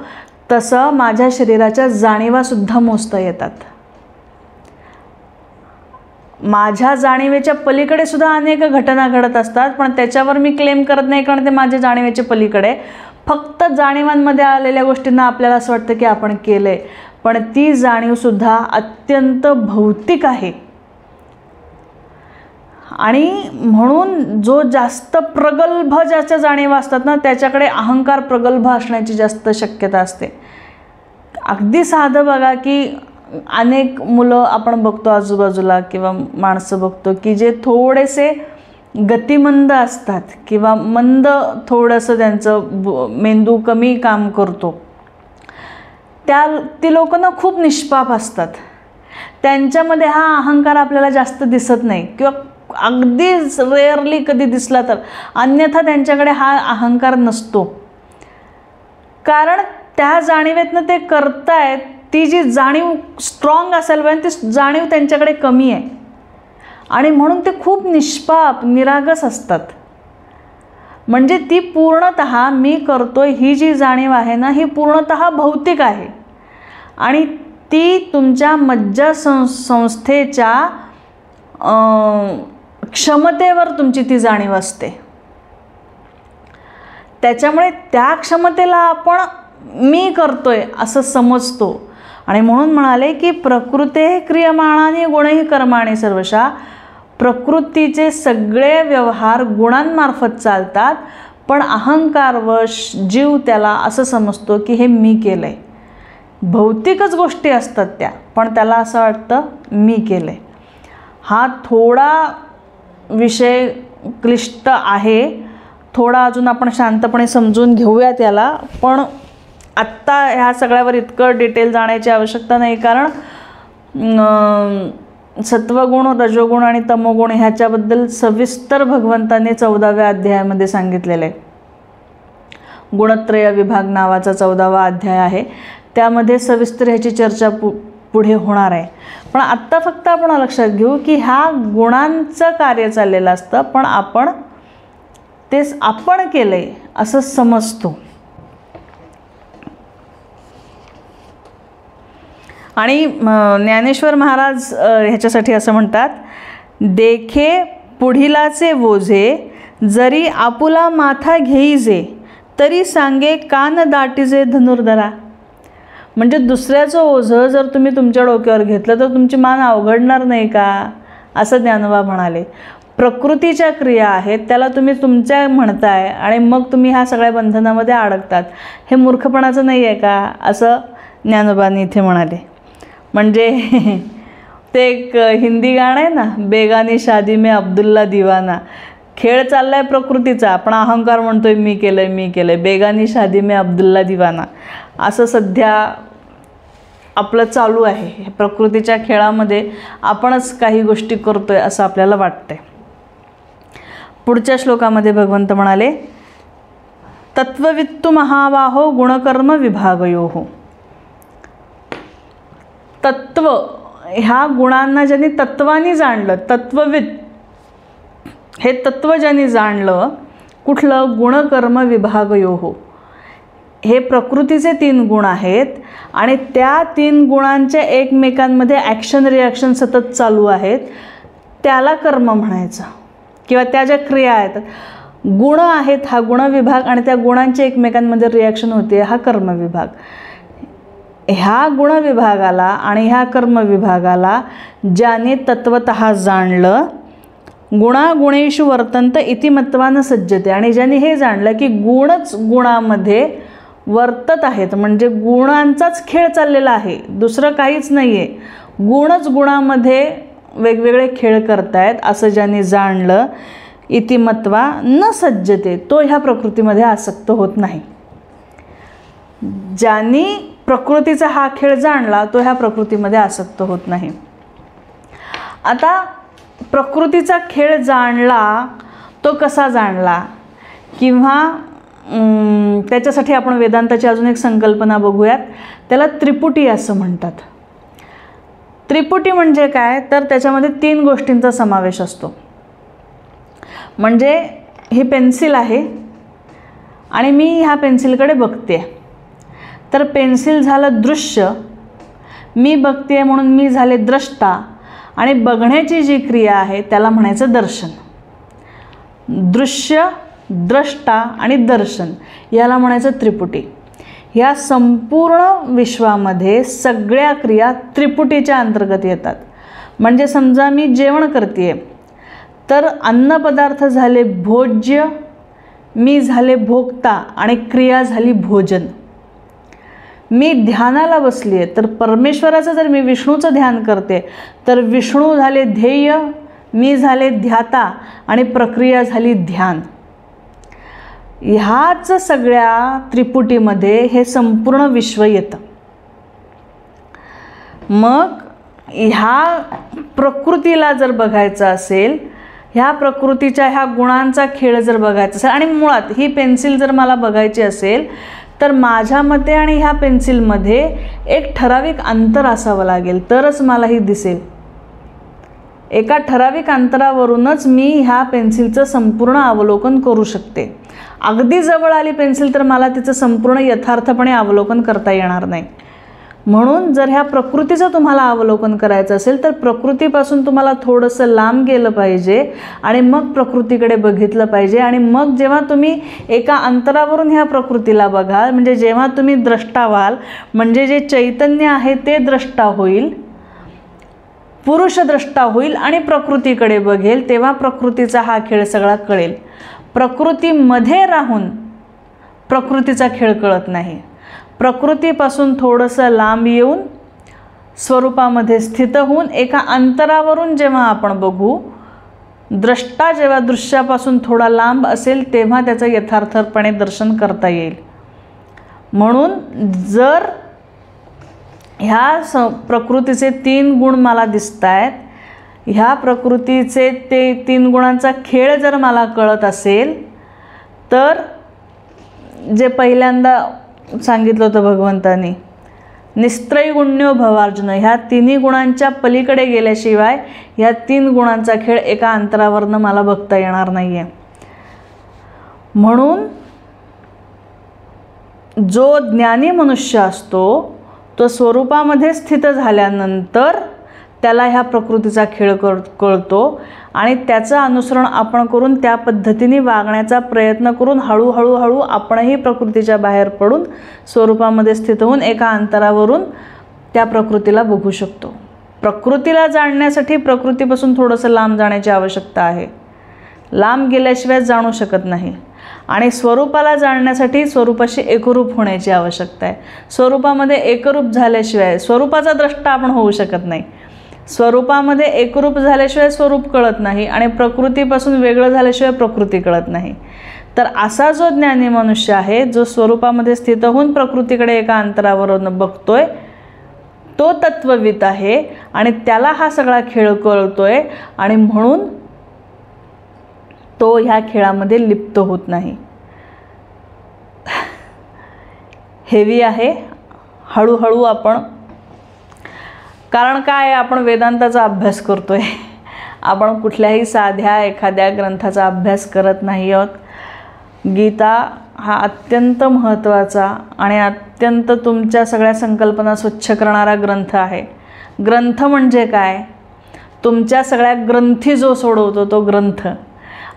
तसं माझ्या शरीराच्या जाणीवासुद्धा मोजता येतात. माझ्या जाणीवेच्या पलीकडे सुद्धा अनेक घटना घडत असतात, पण त्याच्यावर मी क्लेम करत नाही, कारण ते माझ्या जाणीवेच्या पलीकडे. फक्त जाणीवांमध्ये आलेल्या गोष्टींना आपल्याला असं वाटतं की आपण केलं आहे, पण ती जाणीवसुद्धा अत्यंत भौतिक आहे. आणि म्हणून जो जास्त प्रगल्भ ज्याच्या जाणीवा असतात ना, त्याच्याकडे अहंकार प्रगल्भ असण्याची जास्त शक्यता असते. अगदी साधं बघा की अनेक मुलं आपण बघतो आजूबाजूला किंवा माणसं बघतो की जे थोडेसे गतिमंद असतात किंवा मंद थोडंसं त्यांचं मेंदू कमी काम करतो, ती लोकं ना खूप निष्पाप असतात. त्यांच्यामध्ये हा अहंकार आपल्याला जास्त दिसत नाही किंवा अगदीच रेअरली कधी दिसला तर, अन्यथा त्यांच्याकडे हा अहंकार नसतो. कारण त्या जाणीवेतनं ते करतायत, ती जी जाणीव स्ट्रॉंग असायला पाहिजे ती जाणीव त्यांच्याकडे कमी आहे, आणि म्हणून ते खूप निष्पाप निरागस असतात. म्हणजे ती पूर्णतः मी करतोय ही जी जाणीव आहे ना, ही पूर्णतः भौतिक आहे, आणि ती तुमच्या मज्जा संस्थेच्या क्षमतेवर तुमची ती जाणीव असते. त्याच्यामुळे त्या क्षमतेला आपण मी करतोय असं समजतो. आणि म्हणून म्हणाले की प्रकृते क्रियमाणानी गुणैः कर्माणि सर्वशः. प्रकृतीचे सगळे व्यवहार गुणांमार्फत चालतात, पण अहंकारवश जीव त्याला असं समजतो की हे मी केलं आहे. भौतिकच गोष्टी असतात त्या, पण त्याला असं वाटतं मी केलं आहे. हा थोडा विषय क्लिष्ट आहे, थोडा अजून आपण शांतपणे समजून घेऊया त्याला. पण आत्ता ह्या सगळ्यावर इतकं डिटेल जाण्याची आवश्यकता नाही, कारण सत्वगुण, रजोगुण आणि तमोगुण ह्याच्याबद्दल सविस्तर भगवंताने 14व्या अध्यायामध्ये सांगितलेलं आहे. गुणत्रय विभाग नावाचा 14वा अध्याय आहे, त्यामध्ये सविस्तर ह्याची चर्चा पुढे होणार आहे. पण आत्ता फक्त आपण लक्षात घेऊ की ह्या गुणांचं कार्य चाललेलं असतं, पण आपण तेच आपण केलं आहे असं समजतो. आणि ज्ञानेश्वर महाराज ह्याच्यासाठी असं म्हणतात, देखे पुढिलाचे ओझे, जरी आपुला माथा घेईजे, तरी सांगे कान दाटीजे धनुर्धरा. म्हणजे दुसऱ्याचं ओझं जर तुम्ही तुमच्या डोक्यावर घेतलं तर तुमची मान अवघडणार नाही का, असं ज्ञानोबा म्हणाले. प्रकृतीच्या क्रिया आहेत त्याला तुम्ही तुमच्या म्हणताय आणि मग तुम्ही ह्या सगळ्या बंधनामध्ये अडकतात, हे मूर्खपणाचं नाही आहे का, असं ज्ञानोबांनी इथे म्हणाले. म्हणजे ते एक हिंदी गाणं आहे ना, बेगानी शादी में अब्दुल्ला दिवाना. खेळ चाललाय प्रकृतीचा, पण अहंकार म्हणतोय मी केलंय मी केलंय. बेगानी शादी में अब्दुल्ला दिवाना असं सध्या आपलं चालू आहे. प्रकृतीच्या खेळामध्ये आपणच काही गोष्टी करतोय असं आपल्याला वाटतंय. पुढच्या श्लोकामध्ये भगवंत म्हणाले, तत्ववित्तु महाबाहो गुणकर्म विभागयोः. तत्व ह्या गुणांना ज्यांनी तत्वानी जाणलं, तत्वविद हे तत्व ज्यांनी जाणलं, कुठलं, गुणकर्म विभागयोः. हे प्रकृतीचे 3 गुण आहेत आणि त्या 3 गुणांच्या एकमेकांमध्ये ॲक्शन रिॲक्शन सतत चालू आहेत, त्याला कर्म म्हणायचं. किंवा त्या ज्या क्रिया आहेत, गुण आहेत हा गुणविभाग, आणि त्या गुणांच्या एकमेकांमध्ये रिॲक्शन होते हा कर्मविभाग. ह्या गुणविभागाला आणि ह्या कर्मविभागाला ज्याने तत्वतः जाणलं, गुणागुणेषु वर्तन्त इति मत्वा न सज्जते. आणि ज्यांनी हे जाणलं की गुणच गुणामध्ये वर्तत आहेत, म्हणजे गुणांचाच खेळ चाललेला आहे, दुसरं काहीच नाही आहे, गुणच गुणामध्ये वेगवेगळे खेळ करतायत, असं ज्यांनी जाणलं, इति मत्वा न सज्जते, तो ह्या प्रकृतीमध्ये आसक्त होत नाही. ज्यांनी प्रकृतीचा हा खेळ जाणला तो ह्या प्रकृतीमध्ये आसक्त होत नाही. आता प्रकृतीचा खेळ जाणला तो कसा जाणला, किंवा त्याच्यासाठी आपण वेदांताची अजून एक संकल्पना बघूयात. त्याला त्रिपुटी असं म्हणतात. त्रिपुटी म्हणजे काय, तर त्याच्यामध्ये 3 गोष्टींचा समावेश असतो. म्हणजे ही पेन्सिल आहे आणि मी ह्या पेन्सिलकडे बघते, तर पेन्सिल झालं दृश्य, मी बघते म्हणून मी झाले द्रष्टा, आणि बघण्याची जी क्रिया आहे त्याला म्हणायचं दर्शन. दृश्य, द्रष्टा आणि दर्शन याला म्हणायचं त्रिपुटी. ह्या संपूर्ण विश्वामध्ये सगळ्या क्रिया त्रिपुटीच्या अंतर्गत येतात. म्हणजे समजा मी जेवण करते, तर अन्नपदार्थ झाले भोज्य, मी झाले भोक्ता आणि क्रिया झाली भोजन. मी ध्यानाला बसली आहे, तर परमेश्वराचं जर मी विष्णूचं ध्यान करते, तर विष्णू झाले ध्येय, मी झाले ध्याता आणि प्रक्रिया झाली ध्यान. ह्याच सगळ्या त्रिपुटीमध्ये हे संपूर्ण विश्व येतं. मग ह्या प्रकृतीला जर बघायचं असेल, ह्या प्रकृतीच्या ह्या गुणांचा खेळ जर बघायचा असेल, आणि मुळात ही पेन्सिल जर मला बघायची असेल, तर माझ्या मते आणि ह्या पेन्सिलमध्ये एक ठराविक अंतर असावं लागेल, तरच मला ही दिसेल. एका ठराविक अंतरावरूनच मी ह्या पेन्सिलचं संपूर्ण अवलोकन करू शकते. अगदी जवळ आली पेन्सिल तर मला तिचं संपूर्ण यथार्थपणे अवलोकन करता येणार नाही. म्हणून जर ह्या प्रकृतीचं तुम्हाला अवलोकन करायचं असेल, तर प्रकृतीपासून तुम्हाला थोडंसं लांब गेलं पाहिजे आणि मग प्रकृतीकडे बघितलं पाहिजे. आणि मग जेव्हा तुम्ही एका अंतरावरून ह्या प्रकृतीला बघाल, म्हणजे जेव्हा तुम्ही द्रष्टा व्हाल, म्हणजे जे चैतन्य आहे ते द्रष्टा होईल, पुरुष द्रष्टा होईल आणि प्रकृतीकडे बघेल, तेव्हा प्रकृतीचा हा खेळ सगळा कळेल. प्रकृतीमध्ये राहून प्रकृतीचा खेळ कळत नाही. प्रकृतीपासून थोडंसं लांब येऊन स्वरूपामध्ये स्थित होऊन एका अंतरावरून जेव्हा आपण बघू, द्रष्टा जेव्हा दृश्यापासून थोडा लांब असेल, तेव्हा त्याचं यथार्थपणे दर्शन करता येईल. म्हणून जर ह्या प्रकृतीचे 3 गुण मला दिसत आहेत, ह्या प्रकृतीचे ते 3 गुणांचा खेळ जर मला कळत असेल, तर जे पहिल्यांदा सांगितलं होतं भगवंतांनी, निस्त्रैगुण्यो भवार्जुन, ह्या 3 गुणांच्या पलीकडे गेल्याशिवाय ह्या 3 गुणांचा खेळ एका अंतरावरनं मला बघता येणार नाही आहे. म्हणून जो ज्ञानी मनुष्य असतो, तो स्वरूपामध्ये स्थित झाल्यानंतर त्याला ह्या प्रकृतीचा खेळ कळतो आणि त्याचं अनुसरण आपण करून त्या पद्धतीने वागण्याचा प्रयत्न करून हळूहळू आपणही प्रकृतीच्या बाहेर पडून स्वरूपामध्ये स्थित होऊन एका अंतरावरून त्या प्रकृतीला बघू शकतो. प्रकृतीला जाणण्यासाठी प्रकृतीपासून थोडंसं लांब जाण्याची आवश्यकता आहे. लांब गेल्याशिवाय जाणू शकत नाही. आणि स्वरूपाला जाणण्यासाठी स्वरूपाशी एकरूप होण्याची आवश्यकता आहे. स्वरूपामध्ये एकरूप झाल्याशिवाय स्वरूपाचा द्रष्टा आपण होऊ शकत नाही. स्वरूपामध्ये एकरूप झाल्याशिवाय स्वरूप कळत नाही आणि प्रकृतीपासून वेगळं झाल्याशिवाय प्रकृती कळत नाही. तर असा जो ज्ञानी मनुष्य आहे, जो स्वरूपामध्ये स्थित होऊन प्रकृतीकडे एका अंतरावरून बघतोय, तो तत्वविद आहे आणि त्याला हा सगळा खेळ कळतोय आणि म्हणून तो ह्या खेळामध्ये लिप्त होत नाही. हेवी आहे. हळूहळू आपण, कारण काय, आपण वेदांताचा अभ्यास करतोय, आपण कुठल्याही साध्या एखाद्या ग्रंथाचा अभ्यास करत नाही आहोत. गीता हा अत्यंत महत्त्वाचा आणि अत्यंत तुमच्या सगळ्या संकल्पना स्वच्छ करणारा ग्रंथ आहे. ग्रंथ म्हणजे काय, तुमच्या सगळ्या ग्रंथी जो सोडवतो तो ग्रंथ.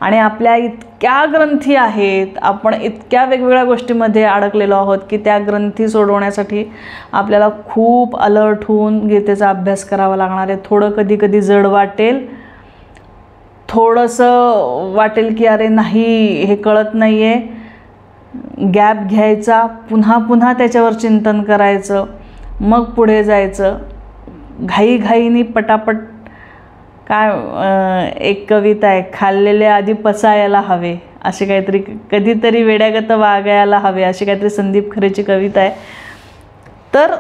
आणि आपल्या इतक्या ग्रंथी आहेत, आपण इतक्या वेगवेगळ्या गोष्टीमध्ये अडकलेलो आहोत की त्या ग्रंथी सोडवण्यासाठी आपल्याला खूप अलर्ट होऊन गीतेचा अभ्यास करावा लागणार आहे. थोडं कधी कधी जड वाटेल, थोडंसं वाटेल की अरे नाही हे कळत नाही आहे, गॅप घ्यायचा, पुन्हा पुन्हा त्याच्यावर चिंतन करायचं, मग पुढे जायचं. घाईघाईनी पटापट, काय एक कविता आहे, खाल्लेले आधी पचायला हवे, अशी काहीतरी, कधीतरी वेड्यागत वागायला हवे, अशी काहीतरी संदीप खरेची कविता आहे. तर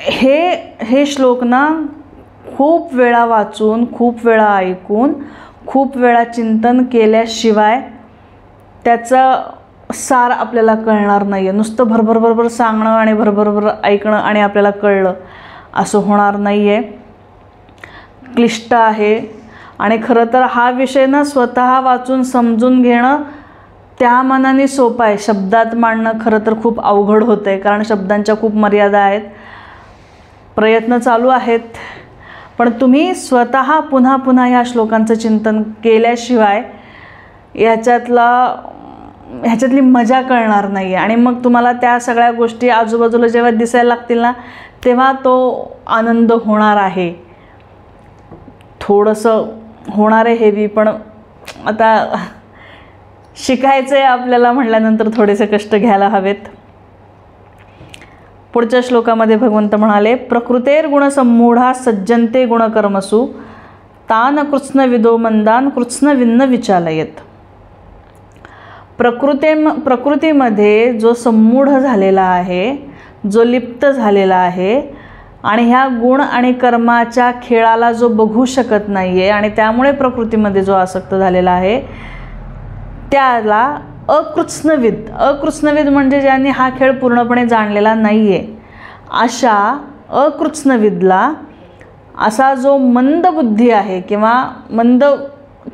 हे श्लोक ना खूप वेळा वाचून, खूप वेळा ऐकून, खूप वेळा चिंतन केल्याशिवाय त्याचं सार आपल्याला कळणार नाही आहे. नुसतं भरभर भरभर सांगणं आणि भरभर ऐकणं आणि आपल्याला कळलं असं होणार नाही आहे. क्लिष्ट आहे आणि खरं तर हा विषय ना स्वतः वाचून समजून घेणं त्या मानाने सोपं आहे. शब्दात मांडणं खरं तर खूप अवघड होतं आहे, कारण शब्दांच्या खूप मर्यादा आहेत. प्रयत्न चालू आहेत, पण तुम्ही स्वतः पुन्हा पुन्हा ह्या श्लोकांचं चिंतन केल्याशिवाय ह्याच्यातली मजा कळणार नाही आहे. आणि मग तुम्हाला त्या सगळ्या गोष्टी आजूबाजूला जेव्हा दिसायला लागतील ना, तेव्हा तो आनंद होणार आहे. थोडंसं होणार आहे हेवी, पण आता शिकायचं आहे आपल्याला म्हटल्यानंतर थोडेसे कष्ट घ्यायला हवेत. पुढच्या श्लोकामध्ये भगवंत म्हणाले, प्रकृतेर गुणसम्मूढा सज्जन्ते गुणकर्मसु तान कृत्स्न विदो मंदान कृत्स्न विन्न विचालयेत. प्रकृतीमध्ये जो सम्मूढ झालेला आहे, जो लिप्त झालेला आहे आणि ह्या गुण आणि कर्माच्या खेळाला जो बघू शकत नाही आहे आणि त्यामुळे प्रकृतीमध्ये जो आसक्त झालेला आहे, त्याला अकृत्स्नविद म्हणजे ज्यांनी हा खेळ पूर्णपणे जाणलेला नाही आहे, अशा अकृत्स्नविदला असा जो मंद बुद्धी आहे किंवा मंद,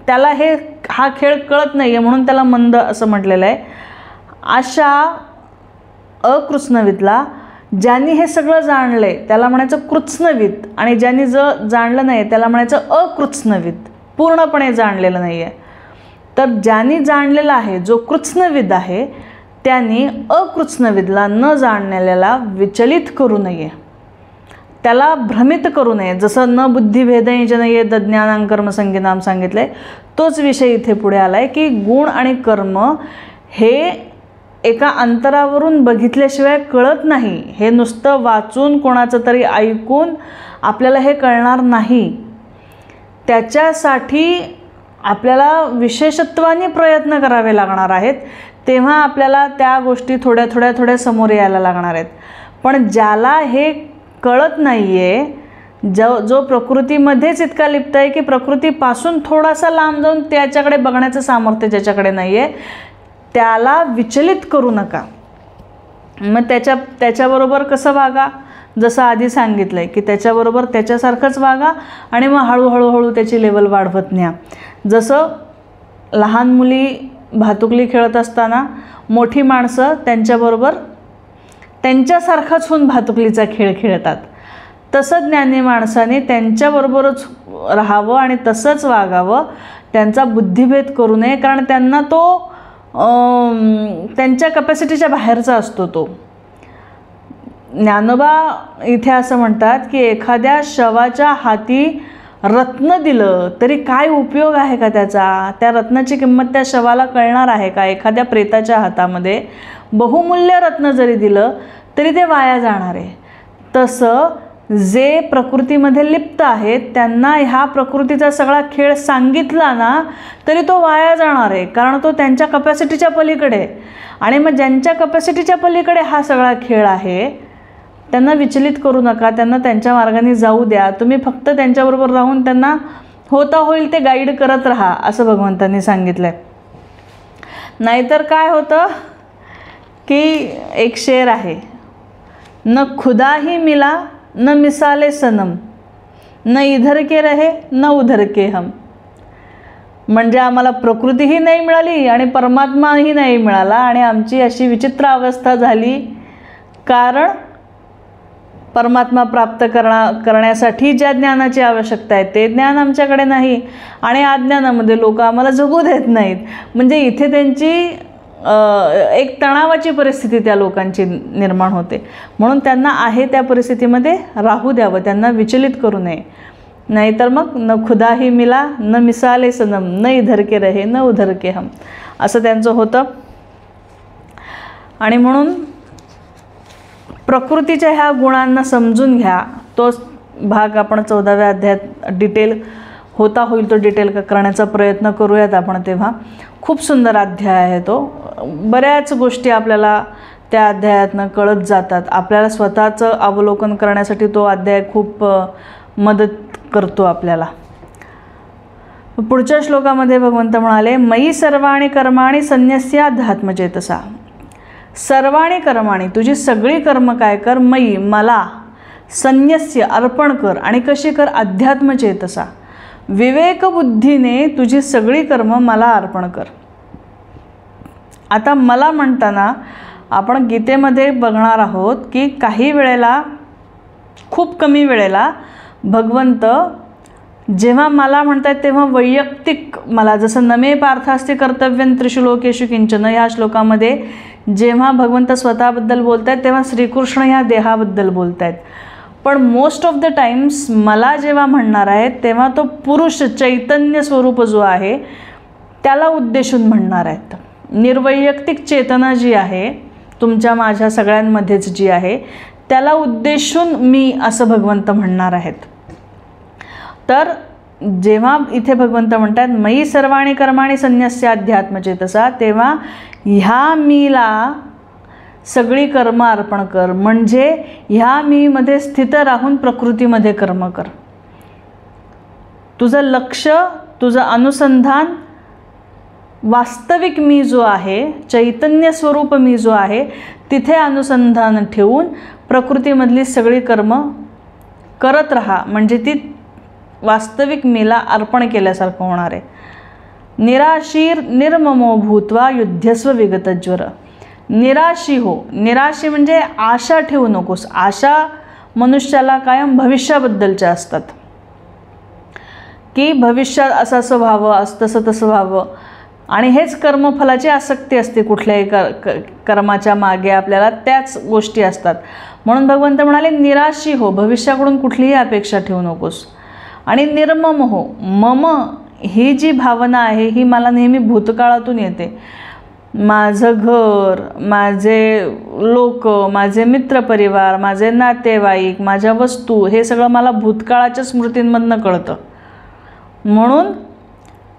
त्याला हा खेळ कळत नाही आहे म्हणून त्याला मंद असं म्हटलेलं आहे, अशा अकृत्स्नविदला ज्यांनी हे सगळं जाणलं आहे त्याला म्हणायचं कृत्स्नविद, आणि ज्यांनी जाणलं नाही त्याला म्हणायचं अकृत्स्नविद, पूर्णपणे जाणलेलं नाही आहे. तर ज्यांनी जाणलेलं आहे, जो कृत्स्नविद आहे, त्यांनी अकृत्स्नविदला न जाणलेल्याला विचलित करू नये, त्याला भ्रमित करू नये. जसं न बुद्धिभेदे जनये दज्ञानां कर्मसंगिनां सांगितलं आहे, तोच विषय इथे पुढे आला आहे की गुण आणि कर्म हे एका अंतरावरून बघितल्याशिवाय कळत नाही. हे नुसतं वाचून कोणाचं तरी ऐकून आपल्याला हे कळणार नाही. त्याच्यासाठी आपल्याला विशेषत्वाने प्रयत्न करावे लागणार आहेत, तेव्हा आपल्याला त्या गोष्टी थोड्या समोर यायला लागणार आहेत. पण ज्याला हे कळत नाही आहे, जो प्रकृतीमध्येच इतका लिप्त आहे की प्रकृतीपासून थोडासा लांब जाऊन त्याच्याकडे बघण्याचं सामर्थ्य ज्याच्याकडे नाही आहे, त्याला विचलित करू नका. मग त्याच्याबरोबर कसं वागा, जसं आधी सांगितलं आहे की त्याच्याबरोबर त्याच्यासारखंच वागा आणि मग हळूहळू त्याची लेवल वाढवत न्या. जसं लहान मुली भातुकली खेळत असताना मोठी माणसं त्यांच्याबरोबर त्यांच्यासारखाच होऊन भातुकलीचा खेळ खेळतात, तसं ज्ञानी माणसाने त्यांच्याबरोबरच राहावं आणि तसंच वागावं. त्यांचा बुद्धिभेद करू नये, कारण त्यांना तो त्यांच्या कपॅसिटीच्या बाहेरचा असतो. तो ज्ञानोबा इथे असं म्हणतात की एखाद्या शवाच्या हाती रत्न दिलं तरी काय उपयोग आहे का त्याचा, त्या रत्नाची किंमत त्या शवाला कळणार आहे का. एखाद्या प्रेताच्या हातामध्ये बहुमूल्य रत्न जरी दिलं तरी ते वाया जाणार आहे. तसं जे प्रकृतीमध्ये लिप्त आहेत त्यांना ह्या प्रकृतीचा सगळा खेळ सांगितला ना तरी तो वाया जाणार आहे, कारण तो त्यांच्या कपॅसिटीच्या पलीकडे. आणि मग ज्यांच्या कपॅसिटीच्या पलीकडे हा सगळा खेळ आहे त्यांना विचलित करू नका, त्यांना त्यांच्या मार्गाने जाऊ द्या. तुम्ही फक्त त्यांच्याबरोबर राहून त्यांना होता होईल ते गाईड करत राहा, असं भगवंतांनी सांगितलं आहे. नाहीतर काय होतं की एक शेर आहे, न खुदा ही मिला न मिसाले सनम, न इधर के रहे न उधर के हम. म्हणजे आम्हाला प्रकृतीही नाही मिळाली आणि परमात्माही नाही मिळाला आणि आमची अशी विचित्र अवस्था झाली, कारण परमात्मा प्राप्त करण्यासाठी ज्या ज्ञानाची आवश्यकता आहे ते ज्ञान आमच्याकडे नाही आणि अज्ञानामध्ये लोक आम्हाला जगू देत नाहीत. म्हणजे इथे त्यांची एक तणावाची परिस्थिती त्या लोकांची निर्माण होते. म्हणून त्यांना आहे त्या परिस्थितीमध्ये राहू द्यावं, त्यांना विचलित करू नये. नाहीतर मग न खुदा ही मिला न मिसाले सनम, न इधर के रहे न उधर के हम, असं त्यांचं होतं. आणि म्हणून प्रकृतीच्या ह्या गुणांना समजून घ्या. तोच भाग आपण 14व्या अध्यायात डिटेल होता होईल तो डिटेल करण्याचा प्रयत्न करूयात आपण. तेव्हा खूप सुंदर अध्याय आहे तो. बऱ्याच गोष्टी आपल्याला त्या अध्यायातनं कळत जातात. आपल्याला स्वतःचं अवलोकन करण्यासाठी तो अध्याय खूप मदत करतो आपल्याला. पुढच्या श्लोकामध्ये भगवंत म्हणाले, मयी सर्वाणी कर्माणी संन्यस्याध्यात्मचेतसा. सर्वाणी कर्माणी, तुझी सगळी कर्म काय कर, मयी मला, संन्यस्य अर्पण कर, आणि कशी कर, अध्यात्मचेतसा, विवेकबुद्धीने तुझी सगळी कर्म मला अर्पण कर. आता मला म्हणताना आपण गीतेमध्ये बघणार आहोत की काही वेळेला, खूप कमी वेळेला भगवंत जेव्हा मला म्हणतात तेव्हा वैयक्तिक मला, जसं नमे पार्थास्ते कर्तव्यं त्रिषु लोकेषु किंचन ह्या श्लोकामध्ये जेव्हा भगवंत स्वतःबद्दल बोलत आहेत तेव्हा श्रीकृष्ण ह्या देहाबद्दल बोलत आहेत. पण मोस्ट ऑफ द टाइम्स मला जेव्हा म्हणणार आहेत तेव्हा तो पुरुष चैतन्य स्वरूप जो आहे त्याला उद्देशून म्हणणार आहेत. निर्वैयक्तिक चेतना जी आहे तुमच्या माझ्या सगळ्यांमध्येच जी आहे त्याला उद्देशून मी असं भगवंत म्हणणार आहेत. तर जेव्हा इथे भगवंत म्हणतात मयी सर्वाणी कर्माणी संन्यस्याध्यात्मचेतसा, तेव्हा ह्या मीला सगळी कर्म अर्पण कर, म्हणजे ह्या मीमध्ये स्थित राहून प्रकृतीमध्ये कर्म कर. तुझं लक्ष, तुझं अनुसंधान वास्तविक मी जो आहे, चैतन्य स्वरूप मी जो आहे तिथे अनुसंधान ठेवून प्रकृतीमधली सगळी कर्म करत राहा, म्हणजे ती वास्तविक मीला अर्पण केल्यासारखं होणार आहे. निराशीर निर्ममो भूत्वा युध्यस्व विगतज्वर. निराशी हो, निराशी म्हणजे आशा ठेवू नकोस. आशा मनुष्याला कायम भविष्याबद्दलच्या असतात की भविष्यात असं असं व्हावं, तसं तसं व्हावं, आणि हेच कर्मफलाची आसक्ती असते. कुठल्याही कर्माच्या मागे आपल्याला त्याच गोष्टी असतात. म्हणून भगवंत म्हणाले निराशी हो, भविष्याकडून कुठलीही अपेक्षा ठेवू नकोस. आणि निर्मम हो, मम ही जी भावना आहे ही मला नेहमी भूतकाळातून येते. माझं घर, माझे लोक, माझे मित्रपरिवार, माझे नातेवाईक, माझ्या वस्तू, हे सगळं मला भूतकाळाच्या स्मृतींमधनं कळतं. म्हणून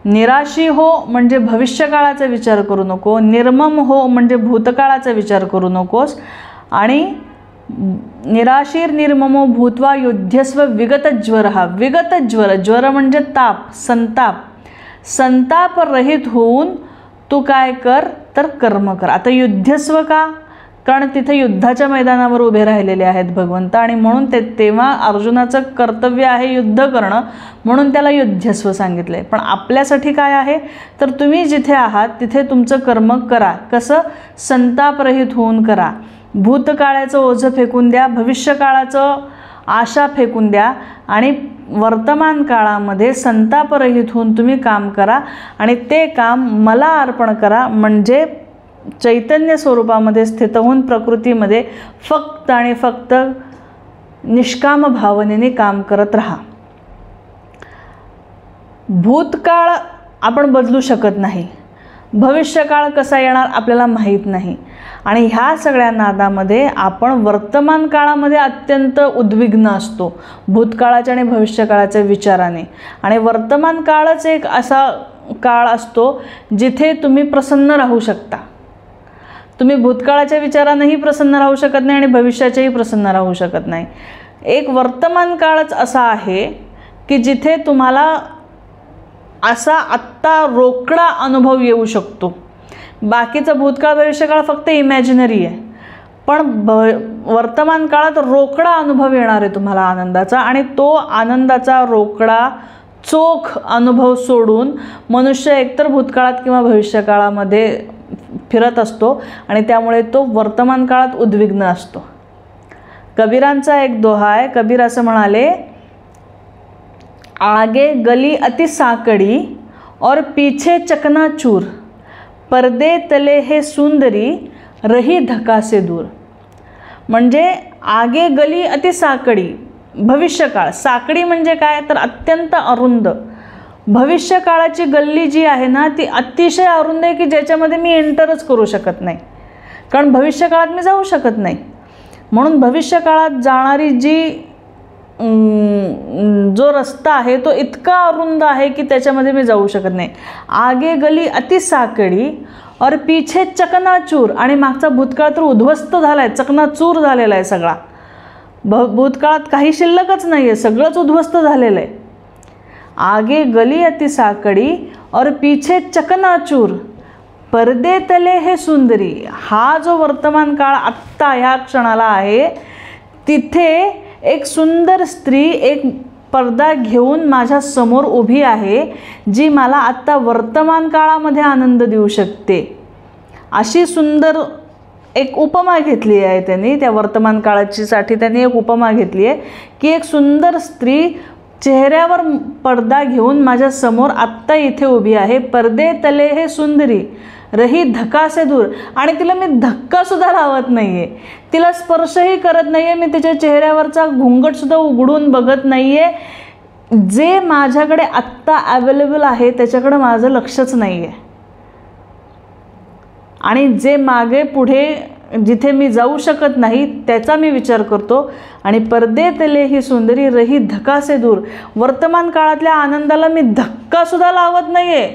निराशी हो म्हणजे भविष्यकाळाचा विचार करू नको, निर्मम हो म्हणजे भूतकाळाचा विचार करू नकोस, आणि निराशीर निर्ममो भूत्वा युध्यस्व विगतज्वर. हा विगतज्वर, ज्वर म्हणजे ताप, संताप, संताप रहित होऊन तू काय कर तर कर्म कर. आता युद्धस्व का, कारण तिथे युद्धाच्या मैदानावर उभे राहिलेले आहेत भगवंत, आणि म्हणून तेव्हा अर्जुनाचं कर्तव्य आहे युद्ध करणं, म्हणून त्याला युद्धस्व सांगितले. पण आपल्यासाठी काय आहे तर तुम्ही जिथे आहात तिथे तुमचं कर्म करा. कसं, संतापरहित होऊन करा. भूतकाळाचं ओझं फेकून द्या, भविष्यकाळाचं आशा फेकून द्या, आणि वर्तमान काळामध्ये संतापरहित होऊन तुम्ही काम करा, आणि ते काम मला अर्पण करा, म्हणजे चैतन्य स्वरूपामध्ये स्थित होऊन प्रकृतीमध्ये फक्त आणि फक्त निष्काम भावनेने काम करत राहा. भूतकाळ आपण बदलू शकत नाही, भविष्यकाळ कसा येणार आपल्याला माहीत नाही, आणि ह्या सगळ्या नादामध्ये आपण वर्तमान काळामध्ये अत्यंत उद्विग्न असतो भूतकाळाच्या आणि भविष्यकाळाच्या विचाराने. आणि वर्तमान काळच एक असा काळ असतो जिथे तुम्ही प्रसन्न राहू शकता. तुम्ही भूतकाळाच्या विचारानेही प्रसन्न राहू शकत नाही आणि भविष्याच्याही प्रसन्न राहू शकत नाही. एक वर्तमान काळच असा आहे की जिथे तुम्हाला असा आत्ता रोकडा अनुभव येऊ शकतो. बाकीचा भूतकाळ भविष्यकाळ फक्त इमॅजिनरी आहे, पण वर्तमान काळात रोकडा अनुभव येणार आहे तुम्हाला आनंदाचा, आणि तो आनंदाचा रोकडा चोख अनुभव सोडून मनुष्य एकतर भूतकाळात किंवा भविष्यकाळामध्ये फिरत असतो, आणि त्यामुळे तो वर्तमान काळात उद्विग्न असतो. कबीरांचा एक दोहा आहे. कबीर असं म्हणाले, आगे गली अति साकड़ी और पीछे चकनाचूर, पर्दे तले हे सुंदरी रही धका से दूर. म्हणजे आगे गली अति साकडी, भविष्यकाळ. साकडी म्हणजे काय तर अत्यंत अरुंद. भविष्यकाळाची गल्ली जी आहे ना ती अतिशय अरुंद आहे की ज्याच्यामध्ये मी एंटरच करू शकत नाही, कारण भविष्यकाळात मी जाऊ शकत नाही. म्हणून भविष्यकाळात जाणारी जो रस्ता आहे तो इतका अरुंद आहे की त्याच्यामध्ये मी जाऊ शकत नाही. आगे गली अति साकडी और पीछे चकनाचूर, आणि मागचा भूतकाळ तर उद्ध्वस्त झाला आहे, चकनाचूर झालेला आहे सगळा. भूतकाळात काही शिल्लकच नाही आहे, सगळंच उद्ध्वस्त झालेलं आहे. आगे गली अति साकड़ी और पीछे चकनाचूर, पर्दे तले हे सुंदरी. हा जो वर्तमान काळ आत्ता ह्या क्षणाला आहे, तिथे एक सुंदर स्त्री एक पडदा घेऊन माझ्या समोर उभी आहे, जी मला आत्ता वर्तमान काळामध्ये आनंद देऊ शकते. अशी सुंदर एक उपमा घेतली आहे त्यांनी. त्या वर्तमान काळाची साठी त्यांनी एक उपमा घेतली आहे की एक सुंदर स्त्री चेहऱ्यावर पडदा घेऊन माझ्या समोर आत्ता इथे उभी आहे. पर्दे तले हे सुंदरी रही धक्का से दूर. आणि तिला मी धक्कासुद्धा लावत नाही आहे, तिला स्पर्शही करत नाही आहे, मी तिच्या चेहऱ्यावरचा घुंगटसुद्धा उघडून बघत नाही आहे. जे माझ्याकडे आत्ता अवेलेबल आहे त्याच्याकडे माझं लक्षच नाही आहे, आणि जे मागे पुढे जिथे मी जाऊ शकत नाही त्याचा मी विचार करतो. आणि पर्दे तले ही सुंदरी रही धक्का से दूर. वर्तमान काळातल्या आनंदाला मी धक्कासुद्धा लावत नाही आहे,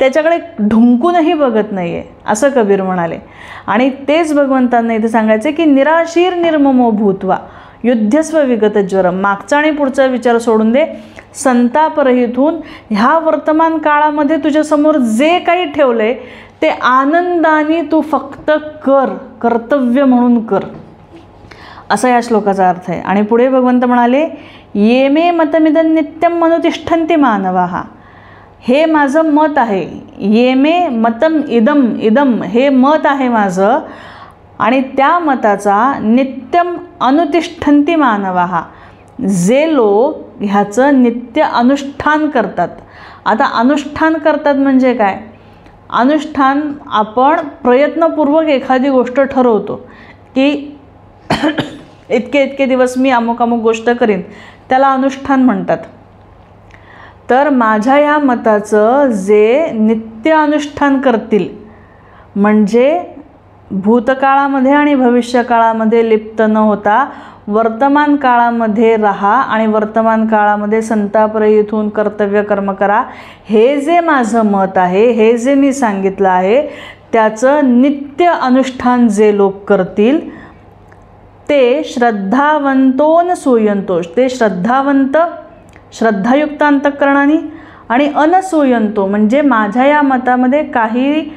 त्याच्याकडे ढुंकूनही बघत नाही आहे, असं कबीर म्हणाले. आणि तेच भगवंतांना इथे सांगायचे की निराशीर निर्ममो भूत्वा युद्धस्व विगत ज्वर. मागचा आणि पुढचा विचार सोडून दे, संतापरहित होऊन ह्या वर्तमान काळामध्ये तुझ्यासमोर जे काही ठेवलंय ते आनंदाने तू फक्त कर, कर्तव्य म्हणून कर, असा या श्लोकाचा अर्थ आहे. आणि पुढे भगवंत म्हणाले ये मे मतमिदं नित्यं मनुतिष्ठन्ति मानवाः. हे माझं मत आहे. ये मे मतम इदम, इदम हे मत आहे माझं, आणि त्या मताचा नित्यम अनुतिष्ठन्ति मानवाः, जे लोक ह्याचं नित्य अनुष्ठान करतात. आता अनुष्ठान करतात म्हणजे काय? अनुष्ठान आपण प्रयत्नपूर्वक एखादी गोष्ट ठरवतो की इतके इतके दिवस मी अमुक अमुक गोष्ट करीन, त्याला अनुष्ठान म्हणतात. तर माझ्या या मताचं जे नित्य अनुष्ठान करतील, म्हणजे भूतकाळामध्ये आणि भविष्यकाळामध्ये लिप्त न होता वर्तमान काळामध्ये राहा आणि वर्तमान काळामध्ये संतापरहित होऊन कर्तव्य कर्म करा, हे जे माझं मत आहे, हे जे मी सांगितलं आहे, त्याचं नित्य अनुष्ठान जे लोक करतील ते श्रद्धावंतोन सूयंतोष. ते श्रद्धावंत, श्रद्धायुक्त अंतःकरणाने, आणि अनसूयंतो म्हणजे माझ्या या मतामध्ये काही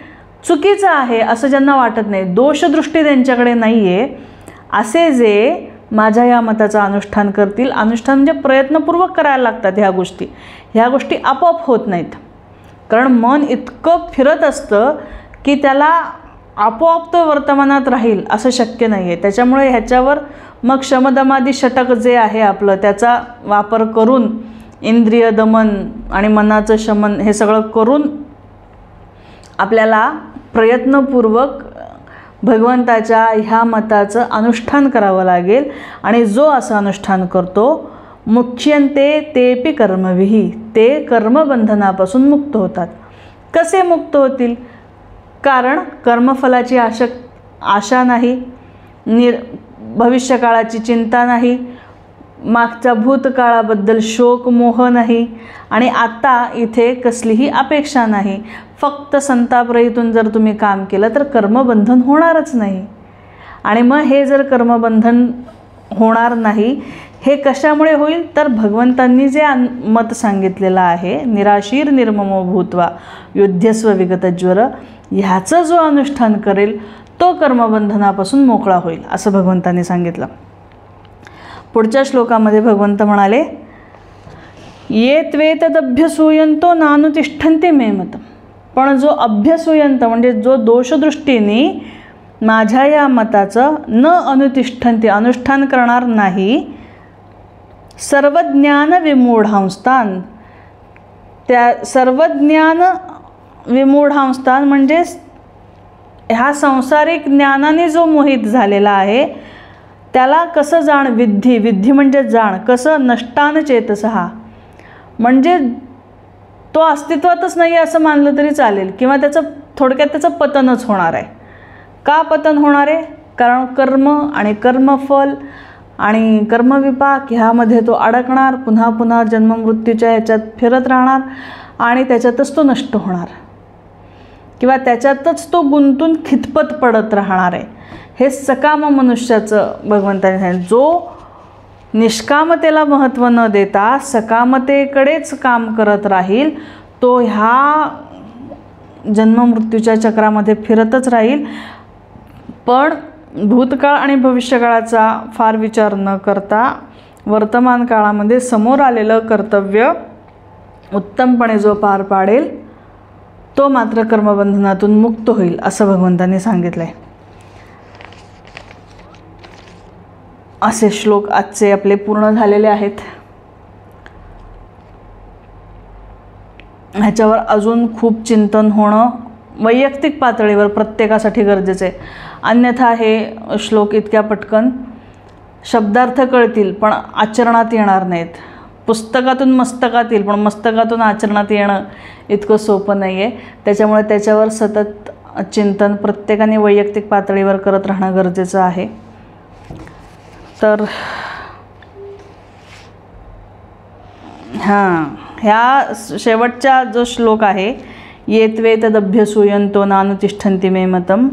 चुकीचं आहे असं ज्यांना वाटत नाही, दोषदृष्टी त्यांच्याकडे नाही आहे, असे जे माझ्या या मताचं अनुष्ठान करतील. अनुष्ठान म्हणजे प्रयत्नपूर्वक करायला लागतात ह्या गोष्टी आपोआप होत नाहीत, कारण मन इतकं फिरत असतं की त्याला आपोआप तो वर्तमानात राहील असं शक्य नाही आहे. त्याच्यामुळे ह्याच्यावर मग शमदमादी षटक जे आहे आपलं, त्याचा वापर करून इंद्रिय दमन आणि मनाचं शमन हे सगळं करून आपल्याला प्रयत्नपूर्वक भगवंताच्या ह्या मताचं अनुष्ठान करावं लागेल. आणि जो असं अनुष्ठान करतो मुच्यन्ते तेपि कर्मभिः, ते कर्मबंधनापासून मुक्त होतात. कसे मुक्त होतील? कारण कर्मफलाची आशा नाही, भविष्यकाळाची चिंता नाही, मागच्या भूतकाळाबद्दल शोक मोह नाही, आणि आता इथे कसलीही अपेक्षा नाही. फक्त संतापरहितून जर तुम्ही काम केलं तर कर्मबंधन होणारच नाही. आणि मग हे जर कर्मबंधन होणार नाही, हे कशामुळे होईल? तर भगवंतांनी जे मत सांगितलेलं आहे निराशीर निर्ममो भूत्वा युद्धस्व विगत ज्वर, ह्याचं जो अनुष्ठान करेल तो कर्मबंधनापासून मोकळा होईल असं भगवंतांनी सांगितलं. पुढच्या श्लोकामध्ये भगवंत म्हणाले ये त्वेतदभ्यसूयंतो नानुतिष्ठन्ति मे मतम्. पण जो अभ्यसूयंत म्हणजे जो दोषदृष्टीने माझ्या या मताचं न अनुतिष्ठन्ति अनुष्ठान करणार नाही, सर्वज्ञान विमूढांस्तान, त्या सर्वज्ञान विमूढांस्तान म्हणजे ह्या संसारिक ज्ञानाने जो मोहित झालेला आहे त्याला कसं जाण विद्धी, विद्धी म्हणजे जाण, कसं नष्टान चेतसहा, म्हणजे तो अस्तित्वातच नाही असं मानलं तरी चालेल, किंवा त्याचं थोडक्यात त्याचं पतनच होणार आहे. का पतन होणार आहे? कारण कर्म आणि कर्मफल आणि कर्मविपाक ह्यामध्ये तो अडकणार, पुन्हा पुन्हा जन्ममृत्यूच्या ह्याच्यात फिरत राहणार आणि त्याच्यातच तो नष्ट होणार, किंवा त्याच्यातच तो गुंतून खितपत पडत राहणार आहे. हे सकाम मनुष्याचं भगवंताने सांगितलं. जो निष्कामतेला महत्त्व न देता सकामतेकडेच काम करत राहील तो ह्या जन्ममृत्यूच्या चक्रामध्ये फिरतच राहील, पण भूतकाळ आणि भविष्यकाळाचा फार विचार न करता वर्तमान काळामध्ये समोर आलेलं कर्तव्य उत्तमपणे जो पार पाडेल तो मात्र कर्मबंधनातून मुक्त होईल असं भगवंतांनी सांगितलं आहे. असे श्लोक आजचे आपले पूर्ण झालेले आहेत. ह्याच्यावर अजून खूप चिंतन होणं वैयक्तिक पातळीवर प्रत्येकासाठी गरजेचं आहे. अन्यथा हे श्लोक इतक्या पटकन शब्दार्थ कळतील पण आचरणात येणार नाहीत. पुस्तकातून मस्तकात येईल पण मस्तकातून आचरणात येणं इतकं सोपं नाही आहे. त्याच्यामुळे त्याच्यावर सतत चिंतन प्रत्येकाने वैयक्तिक पातळीवर करत राहणं गरजेचं आहे. तर ह्या शेवटचा जो श्लोक आहे येत्वे तदभ्यसूयंतो नानुतिष्ठन्ति मे मतम,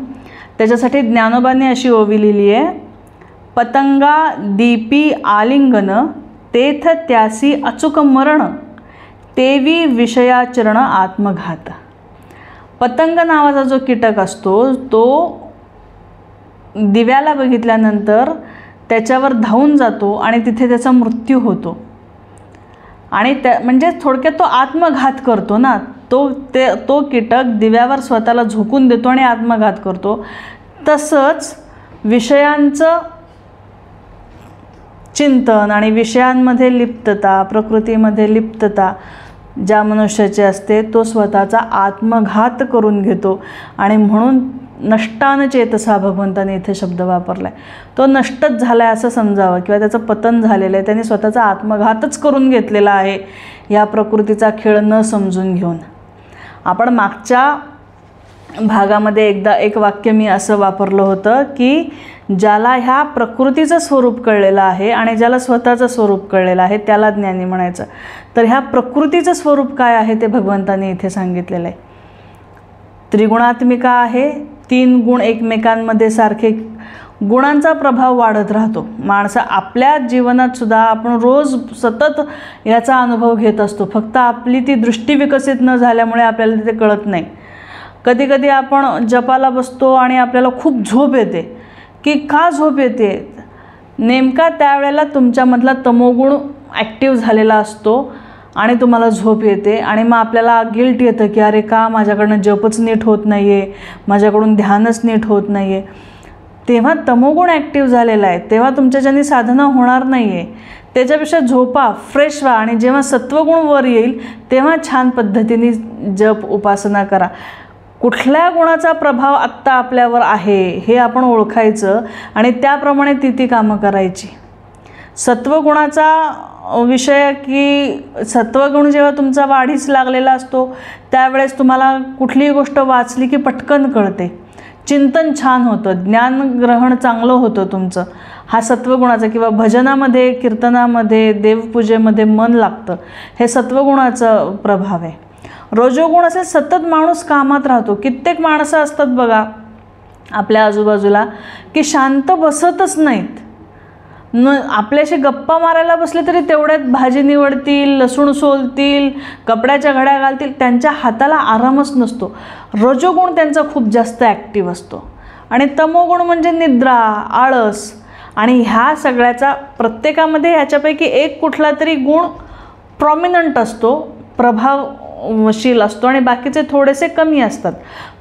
त्याच्यासाठी ज्ञानोबांनी अशी ओवी लिहिली आहे, पतंगा दीपी आलिंगन तेथ त्यासी अचूक मरण, तेवी विषयाचरण आत्मघात. पतंग नावाचा जो कीटक असतो तो दिव्याला बघितल्यानंतर त्याच्यावर धावून जातो आणि तिथे त्याचा मृत्यू होतो. आणि त्या म्हणजे थोडक्यात तो आत्मघात करतो ना. तो कीटक दिव्यावर स्वतःला झोकून देतो आणि आत्मघात करतो. तसंच विषयांचं चिंतन आणि विषयांमध्ये लिप्तता, प्रकृतीमध्ये लिप्तता ज्या मनुष्याची असते तो स्वतःचा आत्मघात करून घेतो. आणि म्हणून नष्टान चेतसा भगवंताने इथे शब्द वापरला आहे. तो नष्टच झाला आहे असं समजावं किंवा त्याचं पतन झालेलं आहे, त्याने स्वतःचा आत्मघातच करून घेतलेला आहे या प्रकृतीचा खेळ न समजून घेऊन. आपण मागच्या भागामध्ये एकदा एक वाक्य मी असं वापरलं होतं की ज्याला ह्या प्रकृतीचं स्वरूप कळलेलं आहे आणि ज्याला स्वतःचं स्वरूप कळलेलं आहे त्याला ज्ञानी म्हणायचं. तर ह्या प्रकृतीचं स्वरूप काय आहे ते भगवंतांनी इथे सांगितलेलं आहे. त्रिगुणात्मिका आहे, 3 गुण एकमेकांमध्ये सारखे, गुणांचा प्रभाव वाढत राहतो. माणसं आपल्या जीवनात सुद्धा आपण रोज सतत याचा अनुभव घेत असतो, फक्त आपली ती दृष्टी विकसित न झाल्यामुळे आपल्याला ते कळत नाही. कधी कधी आपण जपाला बसतो आणि आपल्याला खूप झोप येते. की का झोप येते? नेमका त्यावेळेला तुमच्यामधला तमोगुण ॲक्टिव्ह झालेला असतो आणि तुम्हाला झोप येते. आणि मग आपल्याला गिल्ट येतं की अरे का माझ्याकडनं जपच नीट होत नाही आहे, माझ्याकडून ध्यानच नीट होत नाही आहे. तेव्हा तमोगुण ॲक्टिव्ह झालेला आहे, तेव्हा तुमच्याच्याने साधना होणार नाही आहे. त्याच्यापेक्षा झोपा, फ्रेश व्हा आणि जेव्हा सत्वगुण वर येईल तेव्हा छान पद्धतीने जप उपासना करा. कुठल्या गुणाचा प्रभाव आत्ता आपल्यावर आहे हे आपण ओळखायचं आणि त्याप्रमाणे ती कामं करायची. सत्वगुणाचा विषय की सत्वगुण जेव्हा तुमचा वाढीस लागलेला असतो त्यावेळेस तुम्हाला कुठलीही गोष्ट वाचली की पटकन कळते, चिंतन छान होतं, ज्ञानग्रहण चांगलं होतं तुमचं. हा सत्वगुणाचा किंवा भजनामध्ये, कीर्तनामध्ये, देवपूजेमध्ये मन लागतं, हे सत्वगुणाचा प्रभाव आहे. रजोगुण असे सतत माणूस कामात राहतो. कित्येक माणसं असतात बघा आपल्या आजूबाजूला की शांत बसतच नाहीत. आपल्याशी गप्पा मारायला बसले तरी तेवढ्यात भाजी निवडतील, लसूण सोलतील, कपड्याच्या घड्या घालतील, त्यांच्या हाताला आरामच नसतो. रजोगुण त्यांचा खूप जास्त ॲक्टिव्ह असतो. आणि तमोगुण म्हणजे निद्रा, आळस. आणि ह्या सगळ्याचा प्रत्येकामध्ये ह्याच्यापैकी एक कुठला तरी गुण प्रॉमिनंट असतो, प्रभावशील असतो आणि बाकीचे थोडेसे कमी असतात.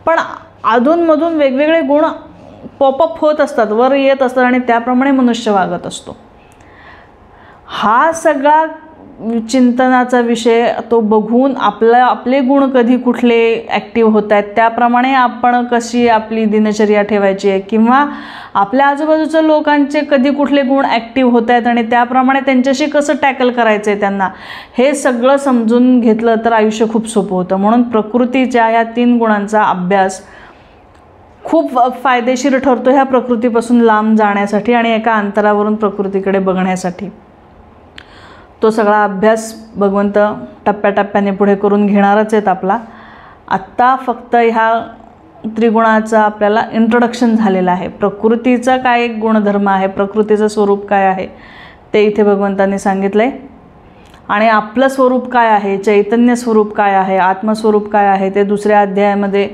पण अधूनमधून वेगवेगळे गुण पॉपअप होत असतात, वर येत असतात आणि त्याप्रमाणे मनुष्य वागत असतो. हा सगळा चिंतनाचा विषय तो बघून आपले गुण कधी कुठले ॲक्टिव्ह होत आहेत त्याप्रमाणे आपण कशी आपली दिनचर्या ठेवायची आहे किंवा आपल्या आजूबाजूच्या लोकांचे कधी कुठले गुण ॲक्टिव्ह होत आहेत आणि त्याप्रमाणे त्यांच्याशी कसं टॅकल करायचं आहे त्यांना, हे सगळं समजून घेतलं तर आयुष्य खूप सोपं होतं. म्हणून प्रकृतीच्या ह्या 3 गुणांचा अभ्यास खूप फायदेशीर ठरतो ह्या प्रकृतीपासून लांब जाण्यासाठी आणि एका अंतरावरून प्रकृतीकडे बघण्यासाठी. तो सगळा अभ्यास भगवंत टप्प्याटप्प्याने पुढे करून घेणारच आहेत आपला. आत्ता फक्त ह्या त्रिगुणाचा आपल्याला इंट्रोडक्शन झालेलं आहे. प्रकृतीचा काय एक गुणधर्म आहे, प्रकृतीचं स्वरूप काय आहे ते इथे भगवंतांनी सांगितलं आहे. आणि आपलं स्वरूप काय आहे, चैतन्य स्वरूप काय आहे, आत्मस्वरूप काय आहे, ते दुसऱ्या अध्यायामध्ये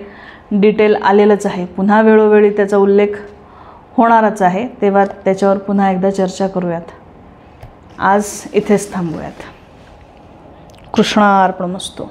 डिटेल आलेलंच आहे. पुन्हा वेळोवेळी त्याचा उल्लेख होणारच आहे, तेव्हा त्याच्यावर पुन्हा एकदा चर्चा करूयात. आज इथेच थांबूयात. कृष्णार्पणमस्तु.